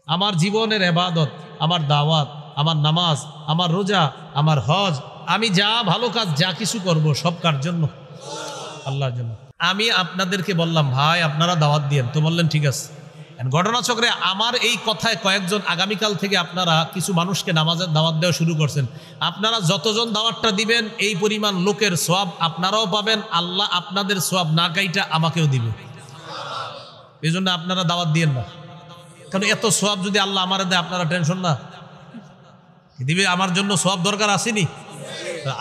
আমার জীবনের ইবাদত, আমার দাওয়াত, আমার নামাজ, আমার রোজা, আমার হজ, আমি যা ভালো কাজ যা কিছু করব সব কার জন্য? আল্লাহর জন্য। আমি আপনাদেরকে বললাম ভাই আপনারা দাওয়াত দিয়েন, তো বললেন ঠিক আছে। ঘটনাচক্রে আমার এই কথায় কয়েকজন আগামীকাল থেকে আপনারা কিছু মানুষকে নামাজের দাওয়াত দেওয়া শুরু করছেন। আপনারা যতজন দাওয়াতটা দিবেন এই পরিমাণ লোকের সওয়াব আপনারাও পাবেন, আল্লাহ আপনাদের সওয়াব না কাইটা আমাকেও দিবে। এই জন্য আপনারা দাওয়াত দিয়েন না, কারণ এত সওয়াব যদি আল্লাহ আমার দেয় আপনারা টেনশন না দিবে। আমার জন্য সওয়াব দরকার আসেনি,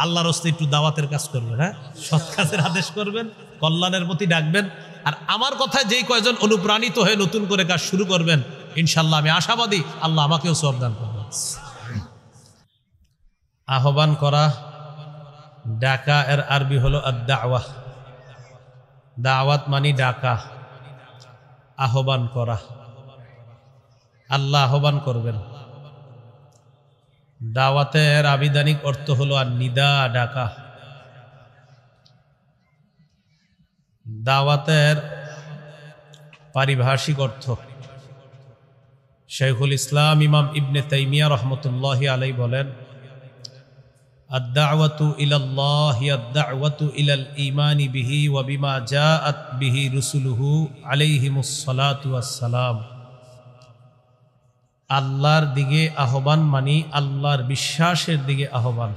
আল্লাহর রাস্তায় একটু দাওয়াতের কাজ করবেন, হ্যাঁ, সৎ কাজের আদেশ করবেন, কল্যাণের প্রতি ডাকবেন। আর আমার কথায় যেই কয়জন অনুপ্রাণিত হয়ে নতুন করে কাজ শুরু করবেন, ইনশাল্লাহ আমি আশাবাদী আল্লাহ আমাকেও সওয়াব দান করবেন। আহ্বান করা, ডাকা এর আরবি হলো আদ-দাওয়া। দাওয়াত মানে ডাকা, আহ্বান করা। আল্লাহ আহ্বান করবেন। দাওয়াতের আবিধানিক অর্থ হলো আর নিদা, ডাকা। দাওয়াতের পারিভাষিক অর্থ শাইখুল ইসলাম ইমাম ইবনে তাইমিয়া রাহমাতুল্লাহি আলাইহি বলেন, আদ-দাওয়াতু ইলাল্লাহ হিয়া আদ-দাওয়াতু ইলাল ঈমানি বিহি ওয়া বিমা জাআত বিহি রুসুলুহু আলাইহিমুস সালাতু ওয়াস সালাম। আল্লাহর দিকে আহ্বান মানি আল্লাহর বিশ্বাসের দিকে আহ্বান,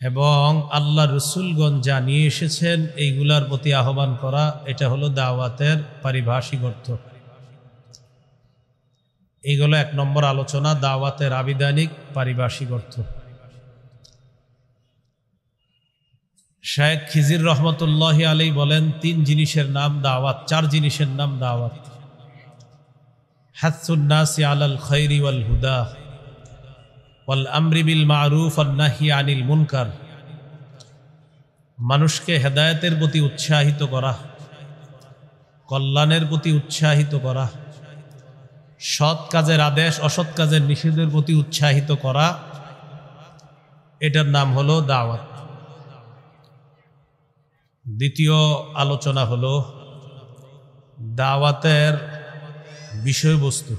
এবং আল্লাহ রসুলগণ যা নিয়ে এসেছেন এইগুলার প্রতি আহ্বান করা। এটা হলো দাওয়াতের পারিভাষিক অর্থ। এইগুলো এক নম্বর আলোচনা, দাওয়াতের আবিধানিক পারিভাষিক অর্থ। শায়েখ খিজির রহমতুল্লাহি আলাইহি বলেন, তিন জিনিসের নাম দাওয়াত, চার জিনিসের নাম দাওয়াত। হাসুন নাসি আলাল খায়রি ওয়াল হুদা ওয়াল আমরি বিল মারুফ ওয়ান নাহি আনিল মুনকার। মানুষকে হেদায়েতের প্রতি উৎসাহিত করা, কল্যাণের প্রতি উৎসাহিত করা, সৎ কাজের আদেশ অসৎ কাজের নিষেধের প্রতি উৎসাহিত করা, এটার নাম হলো দাওয়াত। দ্বিতীয় আলোচনা হলো দাওয়াতের বিষয়বস্তু।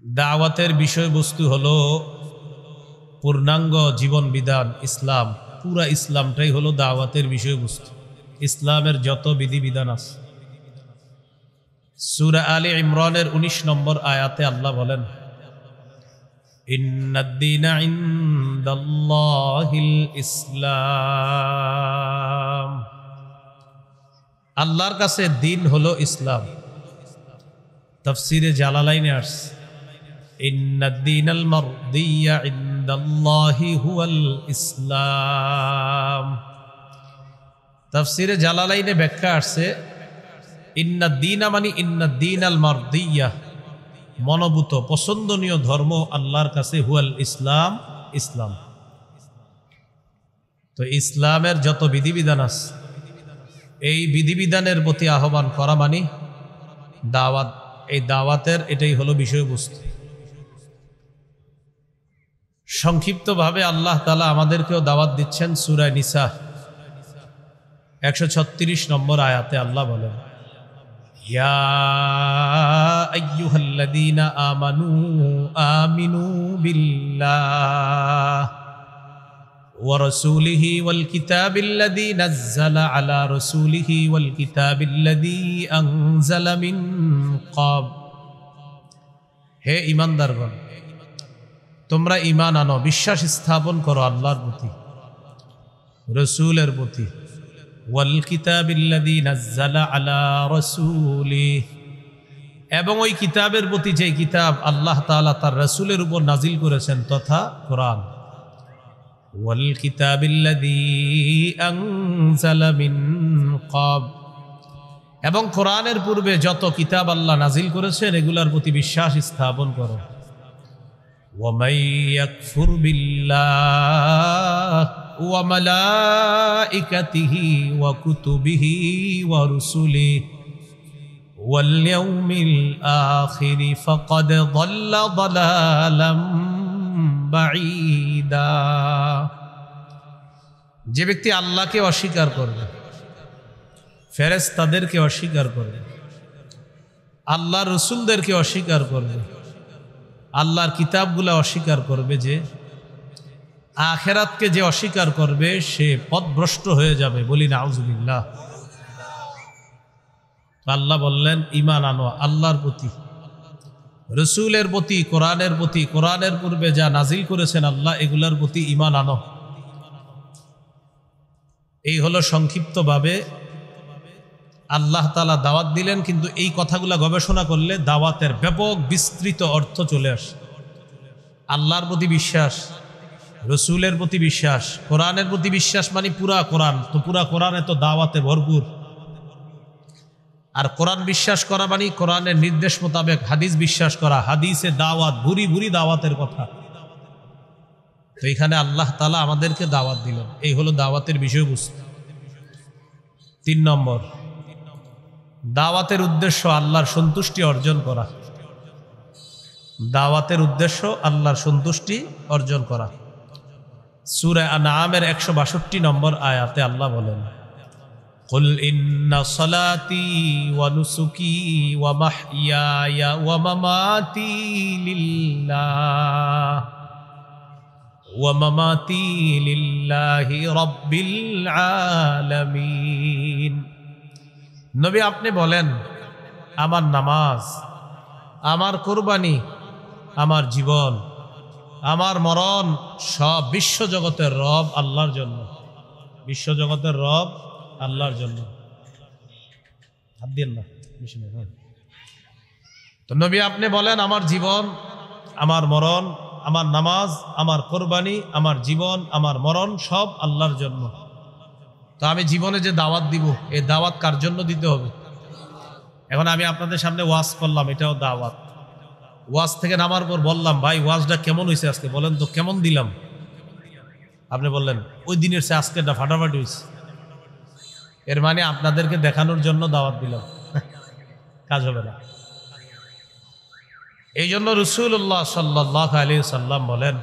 দাওয়াতের বিষয়বস্তু হলো পূর্ণাঙ্গ জীবন বিধান, ইসলাম। পুরা ইসলামটাই হলো দাওয়াতের বিষয়বস্তু। ইসলামের যত বিধিবিধান আছে, সূরা আলে ইমরানের 19 নম্বর আয়াতে আল্লাহ বলেন, ইন্নাদ-দীনা ইনদাল্লাহিল ইসলাম। আল্লাহর কাছে দিন হলো ইসলাম। তাফসীরে জালালাইনে আসছে, ইন্নাদ-দীনাল মারদিয়্যা ইনদাল্লাহি হুয়াল ইসলাম। তাফসীরে জালালাইনে ব্যাখ্যা আসছে, ইন্নাদ-দীনা মানে ইন্নাদ-দীনাল মারদিয়্যা, মনোভূত পছন্দনীয় ধর্ম আল্লাহর কাছে হুয়াল ইসলাম, ইসলাম। তো ইসলামের যত বিধিবিধান আছে এই বিধিবিধানের প্রতি আহ্বান করা মানে দাওয়াত। এই দাওয়াতের এটাই হলো বিষয়বস্তু। সংক্ষিপ্তভাবে আল্লাহ তাআলা আমাদেরকেও দাওয়াত দিচ্ছেন। সূরা নিসা 136 নম্বর আয়াতে আল্লাহ বলেন, ইয়া আইয়ুহাল্লাযীনা আমানু আমিনু বিল্লাহ ওয়া রাসূলিহি ওয়াল কিতাবিল্লাযী নাযালা আলা রাসূলিহি ওয়াল কিতাবিল্লাযী আনজালা মিন ক্বাব। হে ঈমানদারগণ, তোমরা ঈমান আনো, বিশ্বাস স্থাপন করো আল্লাহর প্রতি, রাসূলের প্রতি। ওয়াল কিতাবিল্লাযী নাযালা আলা রাসূলিহি, এবং ওই কিতাবের প্রতি যে কিতাব আল্লাহ তাআলা তার রাসূলের উপর নাজিল করেছেন, তথা কোরআন। ওয়াল কিতাবিল্লাযী আনজালা মিন ক্বাব, এবং কোরআনের পূর্বে যত কিতাব আল্লাহ নাজিল করেছেন এগুলার প্রতি বিশ্বাস স্থাপন করো। ওয়া মান ইয়াকফুর বিল্লাহ ওয়া মালাইকাতিহি ওয়া কুতুবিহি ওয়া রুসুলিহি ওয়াল ইয়াউমিল আখির ফাকাদ যাল্লা যালালাম বাঈদা। যে ব্যক্তি আল্লাহকে অস্বীকার করবে, ফেরেশতাদেরকে অস্বীকার করবে, আল্লাহ রসুলদেরকে অস্বীকার করবে, আল্লাহর কিতাবগুলো অস্বীকার করবে, যে আখেরাতকে যে অস্বীকার করবে সে পথভ্রষ্ট হয়ে যাবে। বলি নাউজুবিল্লাহ। আল্লাহ বললেন ঈমান আনো আল্লাহর প্রতি, রসুলের প্রতি, কোরআনের প্রতি, কোরআনের পূর্বে যা নাজিল করেছেন আল্লাহ, এগুলোর প্রতি ঈমান আনো। এই হলো সংক্ষিপ্তভাবে আল্লাহ তাআলা দাওয়াত দিলেন। কিন্তু এই কথাগুলো গবেষণা করলে দাওয়াতের ব্যাপক বিস্তৃত অর্থ চলে আসে। আল্লাহর প্রতি বিশ্বাস, রসুলের প্রতি বিশ্বাস, কোরআনের প্রতি বিশ্বাস, মানে পুরা কোরআন। তো পুরা কোরআনে তো দাওয়াতে ভরপুর। আর কোরআন বিশ্বাস করা মানে কোরআনের নির্দেশ মোতাবেক হাদিস বিশ্বাস করা, হাদিসে দাওয়াত, ভুরি ভুরি দাওয়াতের কথা। তো এখানে আল্লাহ তাআলা আমাদেরকে দাওয়াত দিলেন। এই হলো দাওয়াতের বিষয়বস্তু। 3 নম্বর, দাওয়াতের উদ্দেশ্য আল্লাহর সন্তুষ্টি অর্জন করা। দাওয়াতের উদ্দেশ্য আল্লাহর সন্তুষ্টি অর্জন করা। সূরা আনআমের 162 নম্বর আয়াতে আল্লাহ বলেন, কুল ইন্না সলাতি ওয়া নুসুকি ওয়া মাহইয়ায়া ওয়া মামাতি লিল্লাহি রাব্বিল আলামিন। নবী আপনি বলেন, আমার নামাজ, আমার কুরবানি, আমার জীবন, আমার মরণ সব বিশ্বজগতের রব আল্লাহর জন্য। বিশ্বজগতের রব আল্লাহর জন্য। হাত দিন না। তো নবী আপনি বলেন, আমার জীবন, আমার মরণ, আমার নামাজ, আমার কোরবানি, আমার জীবন, আমার মরণ সব আল্লাহর জন্য। তো আমি জীবনে যে দাওয়াত দিব, এই দাওয়াত কার জন্য দিতে হবে? এখন আমি আপনাদের সামনে ওয়াজ করলাম, এটাও দাওয়াত। ওয়াজ থেকে নামার পর বললাম, ভাই ওয়াজটা কেমন হয়েছে আজকে, বলেন তো কেমন দিলাম? আপনি বললেন ওই দিনের সে আজকেরটা ফাটাফাটি হয়েছে। এর মানে আপনাদেরকে দেখানোর জন্য দাওয়াত দিলাম, কাজ হবে না। এই জন্য রাসূলুল্লাহ সাল্লাল্লাহু আলাইহি সাল্লাম বলেন,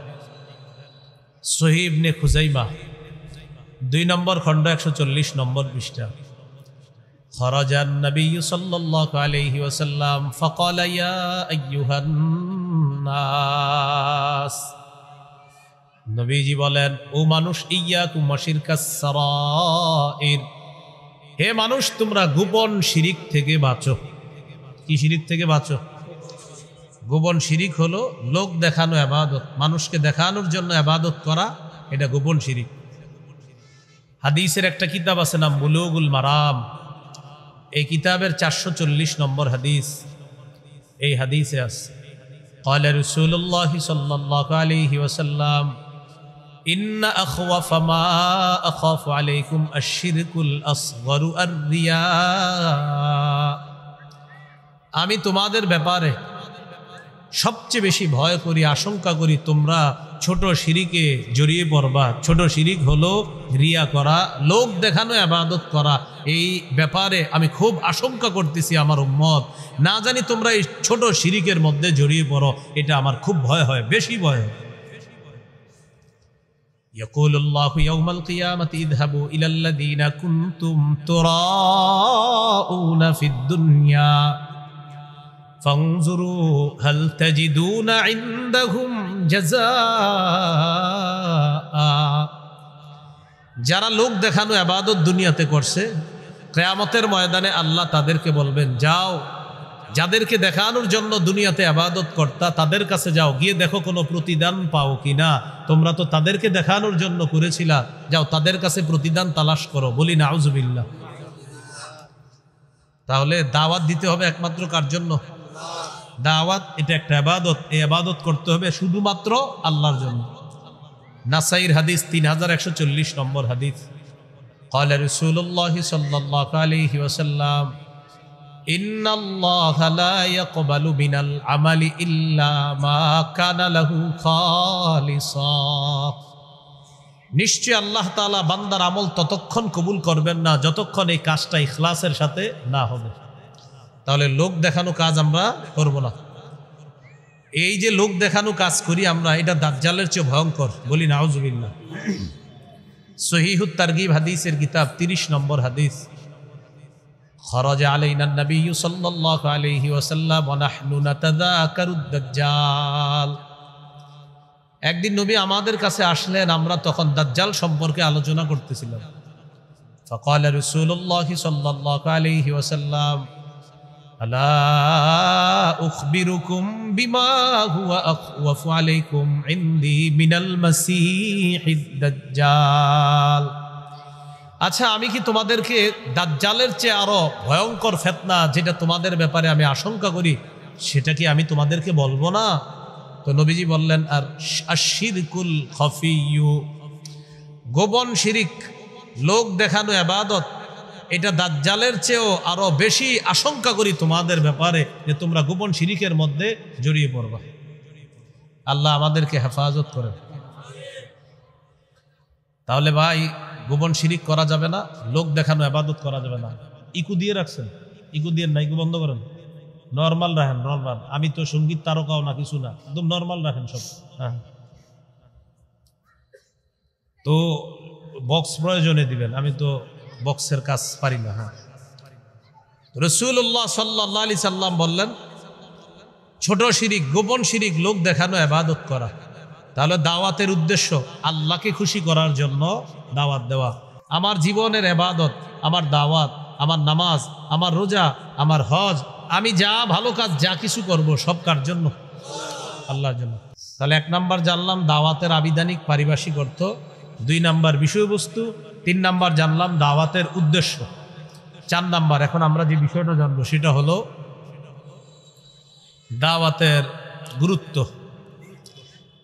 সহিহ ইবনে খুজাইমা 2 নম্বর খণ্ড 140 নম্বর পৃষ্ঠা, খরাজান নবী সাল্লাল্লাহু আলাইহি ওয়াসাল্লাম ফাকালা ইয়া আইয়ুহান নাস। নবীজি বলেন, ও মানুষ, ইয়াকুম ওয়াশিরকাস সারাইর, হে মানুষ তোমরা গোপন শিরিক থেকে বাঁচো। কি শিরিক থেকে বাঁচো? গোপন শিরিক হলো লোক দেখানো ইবাদত, মানুষকে দেখানোর জন্য ইবাদত করা, এটা গোপন শিরিক। হাদিসের একটা কিতাব আছে নাম বুলুগুল মারাম। এই কিতাবের 440 নম্বর হাদিস। এই হাদিসে আছে, ক্বালা রাসূলুল্লাহ সাল্লাল্লাহু আলাইহি ওয়াসাল্লাম, ইন্না আখওয়াফা মা আখাফু আলাইকুম আশ-শিরকুল আসগরু আর-রিয়া। আমি তোমাদের ব্যাপারে সবচেয়ে বেশি ভয় করি, আশঙ্কা করি তোমরা ছোট শিরিকে জড়িয়ে পড়বা। ছোট শিরিক হলো রিয়া করা, লোক দেখানো ইবাদত করা। এই ব্যাপারে আমি খুব আশঙ্কা করতেছি আমার উম্মত, না জানি তোমরা এই ছোট শিরিকের মধ্যে জড়িয়ে পড়ো। এটা আমার খুব ভয় হয়, বেশি ভয় হয়। ইয়াকুলুল্লাহু ইয়াউমাল কিয়ামাতি ইযহাবু ইলাল্লাযীনা কুনতুম তুরাউনা ফিদ দুনিয়া ফানজুরু হাল তাজিদুনা ইনদাহুম জাযাআ। যারা লোক দেখানো ইবাদত দুনিয়াতে করছে, কিয়ামতের ময়দানে আল্লাহ তাদেরকে বলবেন, যাও, যাদেরকে দেখানোর জন্য দুনিয়াতে ইবাদত করতা তাদের কাছে যাও, গিয়ে দেখো কোনো প্রতিদান পাও কিনা। তোমরা তো তাদেরকে দেখানোর জন্য করেছিলা, যাও তাদের কাছে প্রতিদান তালাশ করো। বলি নাউজুবিল্লাহ। তাহলে দাওয়াত দিতে হবে একমাত্র কার জন্য? দাওয়াত এটা একটা ইবাদত, এই ইবাদত করতে হবে শুধুমাত্র আল্লাহর জন্য। নাসাইর হাদিস 3140 নম্বর হাদিস, ক্বালা রাসূলুল্লাহ সাল্লাল্লাহু আলাইহি ওয়াসাল্লাম, ইন্নাল্লাহা লা ইয়াকবালু মিনাল আমালি ইল্লা মা কানা লাহু খালিসা। নিশ্চয় আল্লাহ তাআলা বান্দার আমল ততক্ষণ কবুল করবেন না যতক্ষণ এই কাজটা ইখলাসের সাথে না হবে। তাহলে লোক দেখানো কাজ আমরা করব না। এই যে লোক দেখানো কাজ করি আমরা, এটা দাজ্জালের চেয়ে ভয়ঙ্কর। বলি নাউজুবিল্লাহ। সহিহুত তারগিব হাদিসের কিতাব 30 নম্বর হাদিস, খরাজা আলাইনা নবী সাল্লাল্লাহু আলাইহি ওয়াসাল্লাম ওয়া নাহনু নাতাযাকারুদ দাজ্জাল। একদিন নবী আমাদের কাছে আসলেন, আমরা তখন দাজ্জাল সম্পর্কে আলোচনা করতেছিলাম। ফাকালা রাসূলুল্লাহ সাল্লাল্লাহু আলাইহি ওয়াসাল্লাম আলা উখবিরুকুম বিমা হুয়া আখওয়াফু আলাইকুম ইনদি মিনাল মাসীহিদ দাজ্জাল। আচ্ছা, আমি কি তোমাদেরকে দাজ্জালের চেয়ে আরো ভয়ঙ্কর ফিতনা যেটা তোমাদের ব্যাপারে আমি আশঙ্কা করি সেটা কি আমি তোমাদেরকে বলবো না? তো নবীজি বললেন, আর আশিরকুল খফিয়্যু, গোপন শিরিক, লোক দেখানো ইবাদত, এটা দাজ্জালের চেয়েও আরো বেশি আশঙ্কা করি তোমাদের ব্যাপারে যে তোমরা গোপন শিরিকের মধ্যে জড়িয়ে পড়বা। আল্লাহ আমাদেরকে হেফাজত করেন। তাহলে ভাই, গোপন শিরিক করা যাবে না, লোক দেখানো ইবাদত করা যাবে না। ইকু দিয়ে রাখছেন, ইকু দিয়ে না, ইকু বন্ধ করেন, নর্মাল রাখেন, নর্মাল। আমি তো সঙ্গীত তারকাও না, কিছু না, একদম নর্মাল রাখেন সব। হ্যাঁ, তো বক্স প্রয়োজনে দিবেন, আমি তো বক্সের কাজ পারি না। হ্যাঁ, রাসূলুল্লাহ সাল্লাল্লাহু আলাইহি সাল্লাম বললেন, ছোট শিরিক, গোপন শিরিক, লোক দেখানো ইবাদত করা। তাহলে দাওয়াতের উদ্দেশ্য আল্লাহকে খুশি করার জন্য দাওয়াত দেওয়া। আমার জীবনের ইবাদত, আমার দাওয়াত, আমার নামাজ, আমার রোজা, আমার হজ, আমি যা ভালো কাজ যা কিছু করব সব কার জন্য? আল্লাহর জন্য। তাহলে 1 নাম্বার জানলাম দাওয়াতের আবিধানিক পারিভাষিক অর্থ, 2 নাম্বার বিষয়বস্তু, 3 নাম্বার জানলাম দাওয়াতের উদ্দেশ্য, 4 নাম্বার এখন আমরা যে বিষয়টা জানবো সেটা হলো দাওয়াতের গুরুত্ব।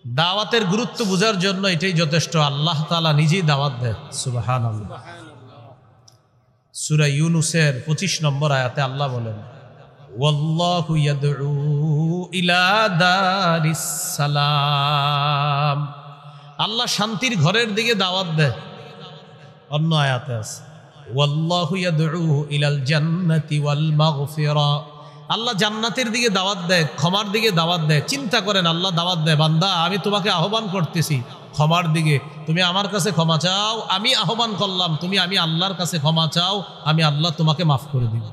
দাওয়াতের গুরুত্ব বোঝার জন্য এটাই যথেষ্ট, আল্লাহ তাআলা নিজেই দাওয়াত দেয়। সুবহানাল্লাহ। সূরা ইউনূসের 25 নম্বর আয়াতে আল্লাহ বলেন, ওয়াল্লাহু ইয়াদউ ইলা দারিস সালাম। আল্লাহ শান্তির ঘরের দিকে দাওয়াত দেয়। অন্য আয়াতে আছে ওয়াল্লাহু ইয়াদউ ইলাল জান্নাতি ওয়াল মাগফিরা। আল্লাহ জান্নাতের দিকে দাওয়াত দেয়, ক্ষমার দিকে দাওয়াত দেয়। চিন্তা করেন, আল্লাহ দাওয়াত দেয়, বান্দা আমি তোমাকে আহ্বান করতেছি ক্ষমার দিকে, তুমি আমার কাছে ক্ষমা চাও। আমি আহ্বান করলাম, আমি আল্লাহর কাছে ক্ষমা চাও, আমি আল্লাহ তোমাকে মাফ করে দিব।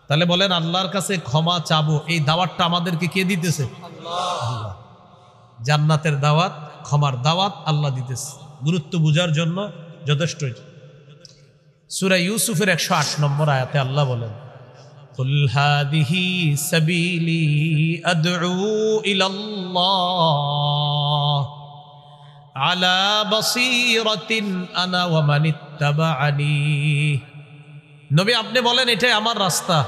তাহলে বলেন, আল্লাহর কাছে ক্ষমা চাবো, এই দাওয়াতটা আমাদেরকে কে দিতেছে? আল্লাহ। জান্নাতের দাওয়াত, ক্ষমার দাওয়াত আল্লাহ দিতেছে। গুরুত্ব বুঝার জন্য যথেষ্ট। সূরা ইউসুফের 108 নম্বর আয়াতে আল্লাহ বলেন, কুল হাদিহি সাবিলি আদউ ইলাল্লাহ আলা বাসীরাতিন আনা ওয়া মানিত্তাবাআনি। নবী আপনি বলেন, এটাই আমার রাস্তা।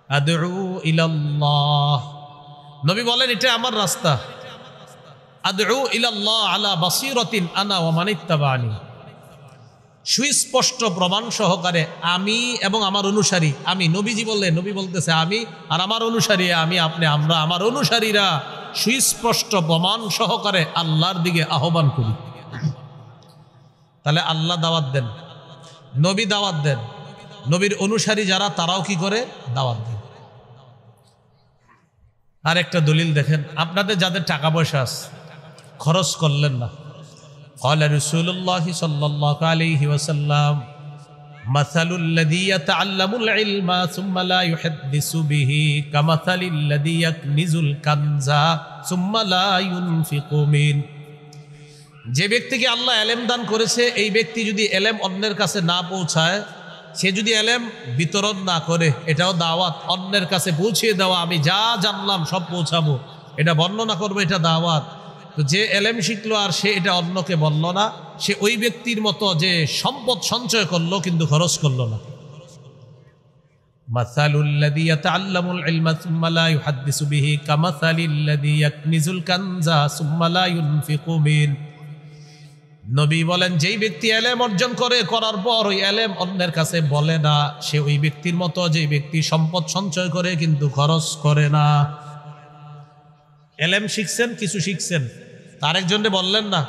আদউ ইলাল্লাহ, নবী বলেন এটাই আমার রাস্তা। আদউ ইলাল্লাহ আলা বাসীরাতিন আনা ওয়া মানিত্তাবাআনি, সুস্পষ্ট প্রমাণ সহকারে আমি এবং আমার অনুসারী, আমি নবীজি বললেন, নবী বলতেছে আমি আর আমার অনুসারী, আমি আপনি আমরা আমার অনুসারীরা সুস্পষ্ট প্রমাণ সহকারে আল্লাহর দিকে আহ্বান করি। তাহলে আল্লাহ দাওয়াত দেন, নবী দাওয়াত দেন, নবীর অনুসারী যারা তারাও কি করে? দাওয়াত দেন। আর একটা দলিল দেখেন, আপনাদের যাদের টাকা পয়সা আছে, খরচ করলেন না। قال رسول الله صلى الله عليه وسلم مثل الذي يتعلم العلم ثم لا يحدث به كمثل الذي يكنز الكنز ثم لا ينفق منه। যে ব্যক্তিকে আল্লাহ ইলম দান করেছে, এই ব্যক্তি যদি ইলম অন্যের কাছে না পৌঁছায়, সে যদি ইলম বিতরণ না করে, এটাও দাওয়াত। অন্যের কাছে পৌঁছিয়ে দেওয়া, আমি যা জানলাম সব পৌঁছাবো, এটা বর্ণনা করবো, এটা দাওয়াত। তো যে এলেম শিখলো আর সে এটা অন্যকে বলল না, সে ওই ব্যক্তির মতো যে সম্পদ সঞ্চয় করলো কিন্তু খরচ করলো না। মাসালুল্লাযী ইয়াতাআল্লামুল ইলমা সুম্মা লা ইউহাদ্দিসু বিহি কামাসালিল্লাযী ইয়াকনিজুল কানজা সুম্মা লা ইউনফিকু মিন। নবী বলেন, যেই ব্যক্তি এলেম অর্জন করার পর ওই এলেম অন্যের কাছে বলে না, সে ওই ব্যক্তির মতো যে ব্যক্তি সম্পদ সঞ্চয় করে কিন্তু খরচ করে না। এলেম শিখছেন, কিছু শিখছেন, তার একজনকে বললেন না,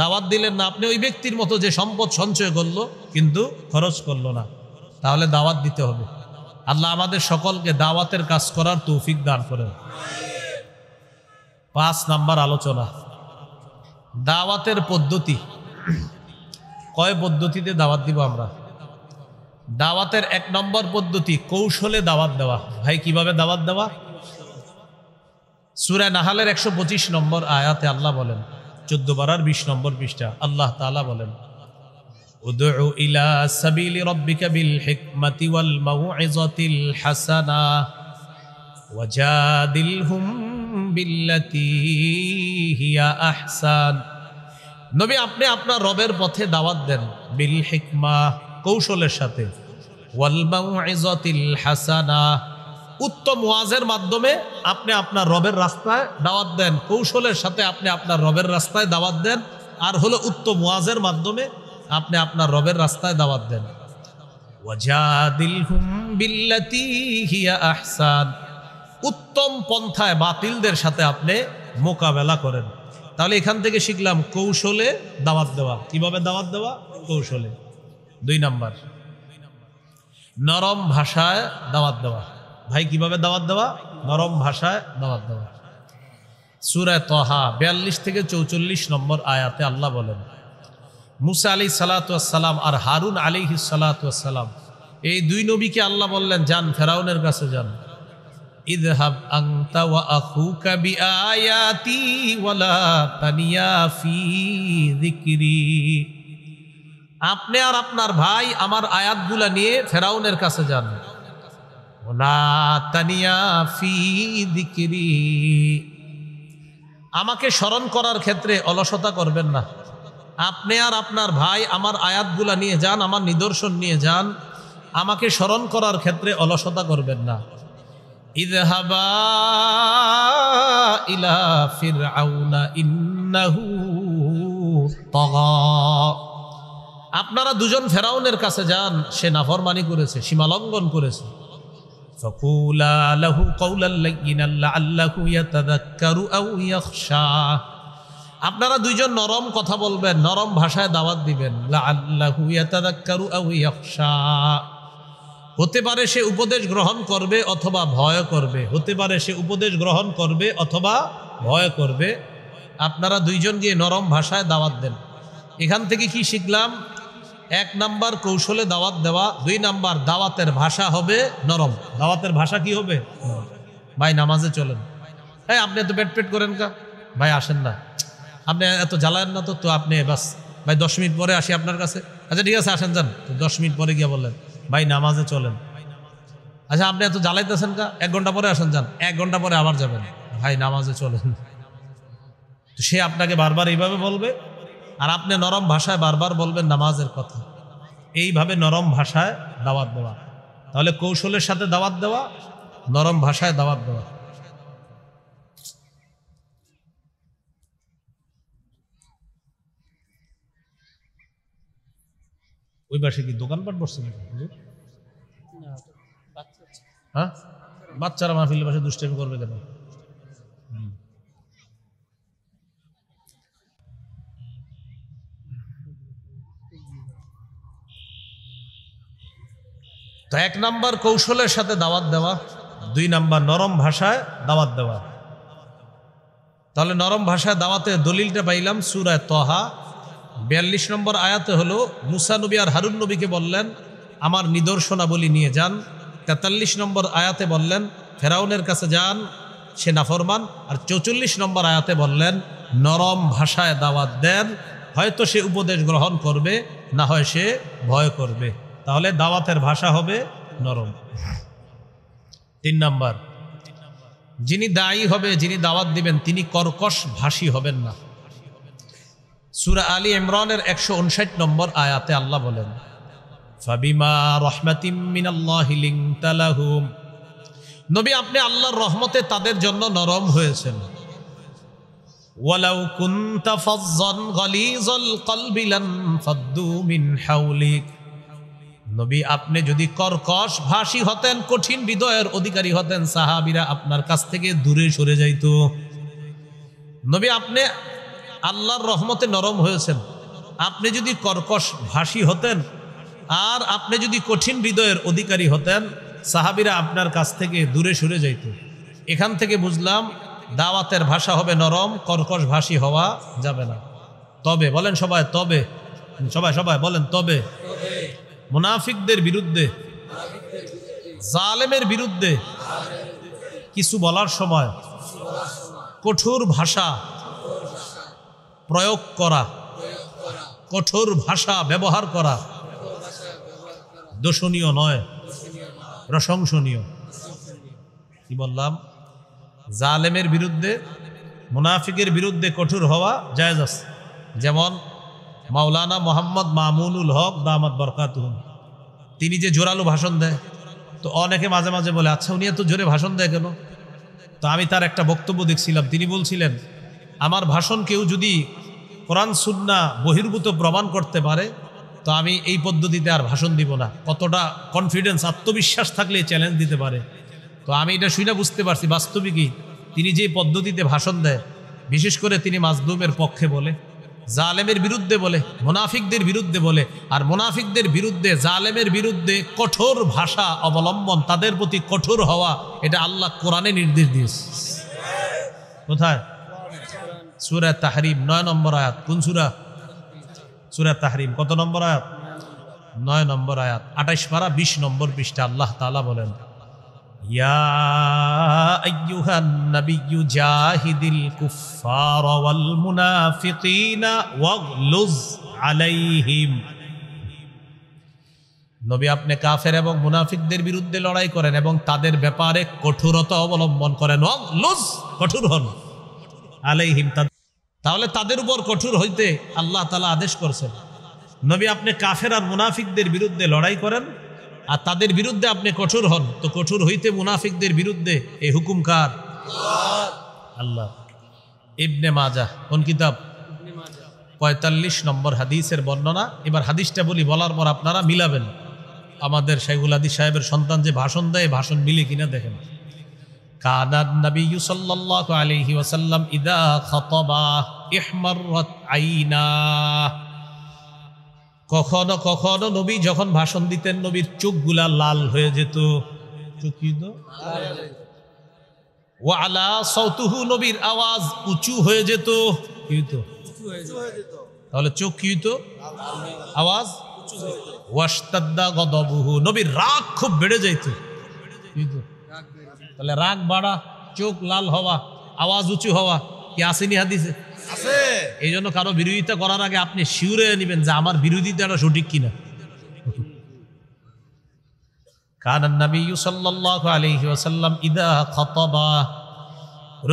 দাওয়াত দিলেন না, আপনি ওই ব্যক্তির মতো যে সম্পদ সঞ্চয় করলো কিন্তু খরচ করলো না। তাহলে দাওয়াত দিতে হবে। আল্লাহ আমাদের সকলকে দাওয়াতের কাজ করার তৌফিক দান করেন। 5 নাম্বার আলোচনা, দাওয়াতের পদ্ধতি। কয় পদ্ধতিতে দাওয়াত দিব আমরা? দাওয়াতের 1 নম্বর পদ্ধতি কৌশলে দাওয়াত দেওয়া। ভাই কিভাবে দাওয়াত দেওয়া? সূরা নাহালের 125 নম্বর আয়াতে আল্লাহ বলেন, 14 পারার 20 নম্বর পৃষ্ঠা, আল্লাহ তাআলা বলেন, উদউ ইলা সাবিলি রাব্বিকা বিল হিকমাতি ওয়াল মাউইযাতিল হাসানা ওয়াজাদিলহুম বিল্লাতী হিয়া আহসান। নবী আপনি আপনার রবের পথে দাওয়াত দেন, বিল হিকমা কৌশলের সাথে, ওয়াল মাউইযাতিল হাসানা উত্তম ওয়াজের মাধ্যমে আপনি আপনার রবের রাস্তায় দাওয়াত দেন। কৌশলের সাথে আপনি আপনার রবের রাস্তায় দাওয়াত দেন, আর হলো উত্তম ওয়াজের মাধ্যমে আপনি আপনার রবের রাস্তায় দাওয়াত দেন। ওয়াজাদিলহুম বিল্লাতী হিয়া আহসান উত্তম পন্থায় বাতিলদের সাথে আপনি মোকাবেলা করেন। তাহলে এখান থেকে শিখলাম কৌশলে দাওয়াত দেওয়া। কিভাবে দাওয়াত দেওয়া? কৌশলে। 2 নাম্বার নরম ভাষায় দাওয়াত দেওয়া। ভাই কিভাবে দাওয়াত দেওয়া? নরম ভাষায় দাওয়াত দেওয়া। সূরা তাহা 42 থেকে 44 নম্বর আয়াতে আল্লাহ বলেন, মুসা আলাইহিস সালাতু ওয়াস সালাম আর হারুন আলাইহিস সালাতু ওয়াস সালাম, এই 2 নবীকে আল্লাহ বললেন, যান ফেরাউনের কাছে যান। ইযহাব আনতা ওয়া আখুকা বিআয়াতি ওয়ালা তানিয়া ফি যিকরি। আপনি আর আপনার ভাই আমার আয়াতগুলা নিয়ে ফেরাউনের কাছে যান। ওয়ালা তানিয়া ফি যিকরি, আমাকে স্মরণ করার ক্ষেত্রে অলসতা করবেন না। আপনি আর আপনার ভাই আমার আয়াতগুলা নিয়ে যান, আমার নিদর্শন নিয়ে যান, আমাকে স্মরণ করার ক্ষেত্রে অলসতা করবেন না। ইযহাবা ইলা ফিরআউনা ইন্নাহু তাগা, আপনারা 2 জন ফেরাউনের কাছে যান, সে নাফরমানি করেছে, সীমালঙ্ঘন করেছে। ফাকুলা লাহু কাওলাল লাইয়িনাল লাআল্লাহু ইয়াতাযাক্কারু আও ইয়াখশা, আপনারা 2 জন নরম কথা বলবেন, নরম ভাষায় দাওয়াত দিবেন। লাআল্লাহু ইয়াতাযাক্কারু আও ইয়াখশা, হতে পারে সে উপদেশ গ্রহণ করবে অথবা ভয় করবে, হতে পারে সে উপদেশ গ্রহণ করবে অথবা ভয় করবে। আপনারা 2 জন গিয়ে নরম ভাষায় দাওয়াত দেন। এখান থেকে কি শিখলাম? 1 নাম্বার কৌশলে দাওয়াত দেওয়া, 2 নাম্বার দাওয়াতের ভাষা হবে নরম। দাওয়াতের ভাষা কি হবে? ভাই নামাজে চলেন। হ্যাঁ, আপনি এত পেট করেন কা? ভাই আসেন না, আপনি এত জ্বালায়েন না তো আপনি বাস ভাই 10 মিনিট পরে আসি আপনার কাছে। আচ্ছা ঠিক আছে, আসেন যান। 10 মিনিট পরে গিয়ে বললেন, ভাই নামাজে চলেন। আচ্ছা আপনি এত জ্বালাইতেছেন কা? 1 ঘন্টা পরে আসেন যান। 1 ঘন্টা পরে আবার যাবেন, ভাই নামাজে চলেন। তো সে আপনাকে বারবার এইভাবে বলবে, আর আপনি নরম ভাষায় বারবার বলবেন নামাজের কথা। এইভাবে নরম ভাষায় দাওয়াত দেওয়া। তাহলে কৌশলের সাথে দাওয়াত দেওয়া, নরম ভাষায় দাওয়াত দেওয়া। ওই পাশে কি দোকানপাট বসছে নাকি? হ্যাঁ, বাচ্চারা মাহফিলের পাশে দুষ্টামি করবে কেন? তো 1 নাম্বার কৌশলের সাথে দাওয়াত দেওয়া, 2 নাম্বার নরম ভাষায় দাওয়াত দেওয়া। তাহলে নরম ভাষায় দাওয়াতের দলিলটা পাইলাম সূরা তাহা 42 নম্বর আয়াতে হলো, মুসা নবী আর হারুন নবীকে বললেন আমার নিদর্শনাবলী নিয়ে যান। 43 নম্বর আয়াতে বললেন ফেরাউনের কাছে যান, সে নাফরমান। আর 44 নম্বর আয়াতে বললেন নরম ভাষায় দাওয়াত দেন, হয়তো সে উপদেশ গ্রহণ করবে, না হয় সে ভয় করবে। তাহলে দাওয়াতের ভাষা হবে নরম। 3 নাম্বার, যিনি দায়ী হবে, যিনি দাওয়াত দিবেন, তিনি কর্কশ ভাষী হবেন না। সূরা আলী ইমরানের 159 নম্বর আয়াতে আল্লাহ বলেন, ফাবিমা রাহমাতিম মিনাল্লাহি লিনতা লাহুম, নবী আপনি আল্লাহর রহমতে তাদের জন্য নরম হয়েছেন। ওয়ালাউ কুনতা ফাজ্জান গালিজাল কলবি লানফাদ্দু মিন হাওলিক, নবী আপনি যদি কর্কশ ভাষী হতেন, কঠিন হৃদয়ের অধিকারী হতেন, সাহাবীরা আপনার কাছ থেকে দূরে সরে যাইত। নবী আপনি আল্লাহর রহমতে নরম হয়েছেন, আপনি যদি কর্কশ ভাষী হতেন আর আপনি যদি কঠিন হৃদয়ের অধিকারী হতেন, সাহাবীরা আপনার কাছ থেকে দূরে সরে যাইত। এখান থেকে বুঝলাম দাওয়াতের ভাষা হবে নরম, কর্কশ ভাষী হওয়া যাবে না। তবে বলেন সবাই, তবে সবাই বলেন তবে মুনাফিকদের বিরুদ্ধে, জালেমের বিরুদ্ধে কিছু বলার সময় কঠোর ভাষা প্রয়োগ করা, কঠোর ভাষা ব্যবহার করা দোষণীয় নয়, প্রশংসনীয়। কি বললাম? জালেমের বিরুদ্ধে, মুনাফিকের বিরুদ্ধে কঠোর হওয়া জায়েজ আছে। যেমন মাওলানা মোহাম্মদ মামুনুল হক দামাত বরকাতুহুম, তিনি যে জোরালো ভাষণ দেয়, তো অনেকে মাঝে মাঝে বলে আচ্ছা উনি এত জোরে ভাষণ দেয় কেন? তো আমি তার একটা বক্তব্য দেখছিলাম, তিনি বলছিলেন আমার ভাষণ কেউ যদি কোরআন সুন্নাহ বহির্ভূত প্রমাণ করতে পারে তো আমি এই পদ্ধতিতে আর ভাষণ দিব না। কতটা কনফিডেন্স, আত্মবিশ্বাস থাকলে চ্যালেঞ্জ দিতে পারে। তো আমি এটা শুনে বুঝতে পারছি বাস্তবিকই তিনি যে পদ্ধতিতে ভাষণ দেয়, বিশেষ করে তিনি মাজলুমের পক্ষে বলে, জালেমের বিরুদ্ধে বলে, মুনাফিকদের বিরুদ্ধে বলে। আর মুনাফিকদের বিরুদ্ধে, জালেমের বিরুদ্ধে কঠোর ভাষা অবলম্বন, তাদের প্রতি কঠোর হওয়া, এটা আল্লাহ কোরআনে নির্দেশ দিয়েছে। কোথায়? সূরা তাহরিম 9 নম্বর আয়াত। কোন সূরা? সূরা তাহরিম। কত নম্বর আয়াত? 9 নম্বর আয়াত, 28 পারা 20 নম্বর পৃষ্ঠা। আল্লাহ তাআলা বলেন, ইয়া আইয়ুহান নাবিয়্যু জাহিদিল কুফফারা ওয়াল মুনাফিকিনা ওয়াগলুজ আলাইহিম। নবী আপনি কাফের এবং মুনাফিকদের বিরুদ্ধে লড়াই করেন এবং তাদের ব্যাপারে কঠোরতা অবলম্বন করেন। ওয়াগলুজ, কঠোর হন, আলাইহিম, তাহলে তাদের উপর কঠোর হইতে আল্লাহ তাআলা আদেশ করছেন। নবী আপনি কাফের আর মুনাফিকদের বিরুদ্ধে লড়াই করেন আর তাদের বিরুদ্ধে আপনি কঠোর হন। তো কঠোর হইতে মুনাফিকদের বিরুদ্ধে এই হুকুম কার? আল্লাহ। ইবনে মাজাহ, কোন কিতাব? 45 নম্বর হাদিসের বর্ণনা। এবার হাদিসটা বলি, বলার পর আপনারা মিলাবেন। আমাদের শাইখুল হাদিস সাহেবের সন্তান যে ভাষণ দেয়, ভাষণ মিলে কিনা দেখেন। কানান নবী সাল্লাল্লাহু আলাইহি ওয়াসাল্লাম ইদা খাতাবা ইহমাররাত আইনা। কখনো কখনো নবী যখন ভাষণ দিতেন নবীর চোখগুলা লাল হয়ে যেত। চোখ কি হতো? ওয়া আলা সাউতুহু, নবীর আওয়াজ উঁচু হয়ে যেত। কি হতো? তাহলে চোখ কি হতো? আওয়াজ উঁচু হতো। ওয়াশতাদ্দা গদবুহু, নবীর রাগ খুব বেড়ে যেত। কি হতো? তাহলে রাগ বাড়া, চোখ লাল হওয়া, আওয়াজ উঁচু হওয়া, কি আসেনি হাদিসে? আছে। এই জন্য কারো বিরোধিতা করার আগে আপনি শিউরে নেবেন যে আমার বিরোধিতাটা সঠিক কিনা। কানান নবী সাল্লাল্লাহু আলাইহি ওয়াসাল্লাম ইদা খাতাবা,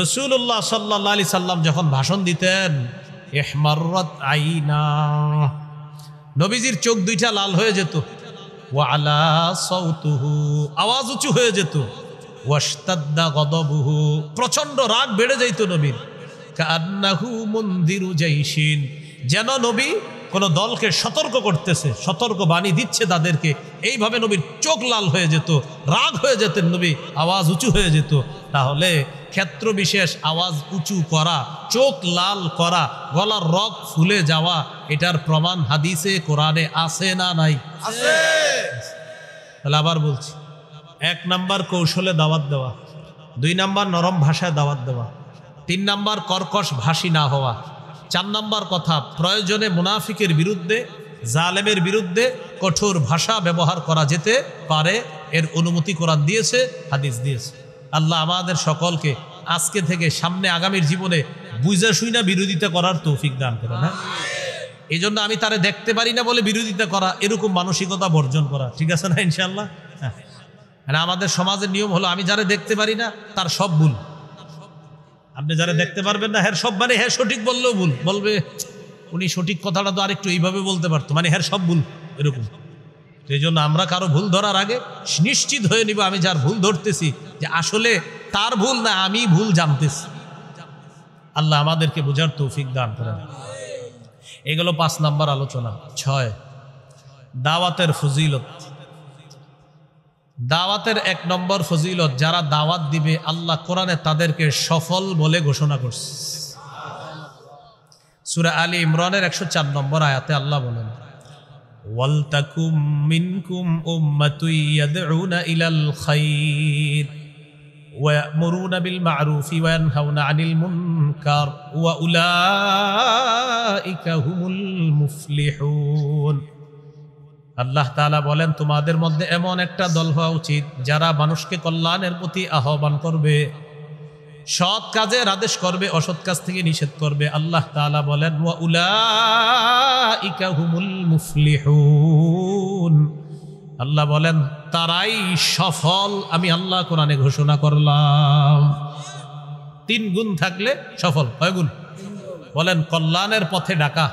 রাসূলুল্লাহ সাল্লাল্লাহু আলাইহি সাল্লাম যখন ভাষণ দিতেন, ইহমাররাত আইনা, নবীজির চোখ দুইটা লাল হয়ে যেত। ওয়া আলা সাউতুহু, আওয়াজ উঁচু হয়ে যেত। ওয়াশতাদ্দা গদবুহু, প্রচন্ড রাগ বেড়ে যাইত নবীর। কান্নাহু মুনদিরু জাইশিন, যেন নবী কোন দলকে সতর্ক করতেছে, সতর্ক বাণী দিচ্ছে তাদেরকে। এইভাবে নবীর চোখ লাল হয়ে যেত, রাগ হয়ে যেতেন নবী, আওয়াজ উঁচু হয়ে যেত। তাহলে ক্ষেত্র বিশেষ আওয়াজ উঁচু করা, চোখ লাল করা, গলার রগ ফুলে যাওয়া, এটার প্রমাণ হাদিসে কোরআনে আছে না নাই? আছে। তাহলে আবার বলছি, 1 নাম্বার কৌশলে দাওয়াত দেওয়া, 2 নাম্বার নরম ভাষায় দাওয়াত দেওয়া, 3 নাম্বার কর্কশ ভাষী না হওয়া, 4 নাম্বার কথা প্রয়োজনে মুনাফিকের বিরুদ্ধে, জালেমের বিরুদ্ধে কঠোর ভাষা ব্যবহার করা যেতে পারে। এর অনুমতি কোরআন দিয়েছে, হাদিস দিয়েছে। আল্লাহ আমাদের সকলকে আজকে থেকে সামনে আগামীর জীবনে বুঝা শুইনা বিরোধিতা করার তৌফিক দান করেন। হ্যাঁ, এই জন্য আমি তারে দেখতে পারি না বলে বিরোধিতা করা, এরকম মানসিকতা বর্জন করা, ঠিক আছে না ইনশাআল্লাহ? হ্যাঁ, আমাদের সমাজের নিয়ম হলো আমি যারা দেখতে পারি না তার সব ভুল। আপনি যারা দেখতে পারবেন না, হ্যাঁ সব, মানে হ্যাঁ সঠিক বললেও ভুল, বলবে উনি সঠিক কথাটা তো আরেকটু এইভাবে বলতে পারতো, মানে হ্যাঁ সব ভুল, এরকম। এই জন্য আমরা কারো ভুল ধরার আগে নিশ্চিত হয়ে নিব আমি যার ভুল ধরতেছি যে আসলে তার ভুল না, আমি ভুল জানতেছি। আল্লাহ আমাদেরকে বোঝার তৌফিক দান করেন। এগুলো 5 নাম্বার আলোচনা। 6, দাওয়াতের ফজিলত। দাওয়াতের 1 নম্বর ফজিলত, যারা দাওয়াত দিবে আল্লাহ কোরআনে তাদেরকে সফল বলে ঘোষণা করছে। সূরা আলী ইমরানের 104 নম্বর আয়াতে আল্লাহ বলেন, ওয়ালতাকুম মিনকুম উম্মাতুন ইয়াদউনা ইলাল খায়র ওয়া ইয়ামুরুনা বিল মা'রুফি ওয়া ইয়ানহাউনা আনিল মুনকার ওয়া উলাইকা হুমুল মুফলিহুন। আল্লাহ তাআলা বলেন, তোমাদের মধ্যে এমন একটা দল হওয়া উচিত যারা মানুষকে কল্যাণের প্রতি আহ্বান করবে, সৎ কাজের আদেশ করবে, অসৎ কাজ থেকে নিষেধ করবে। আল্লাহ তাআলা বলেন, ওয়া উলাইকা হুমুল মুফলিহুন। আল্লাহ বলেন তারাই সফল, আমি আল্লাহ কোরআনে ঘোষণা করলাম। 3 গুণ থাকলে সফল। কয় গুণ? বলেন, কল্যাণের পথে ডাকা,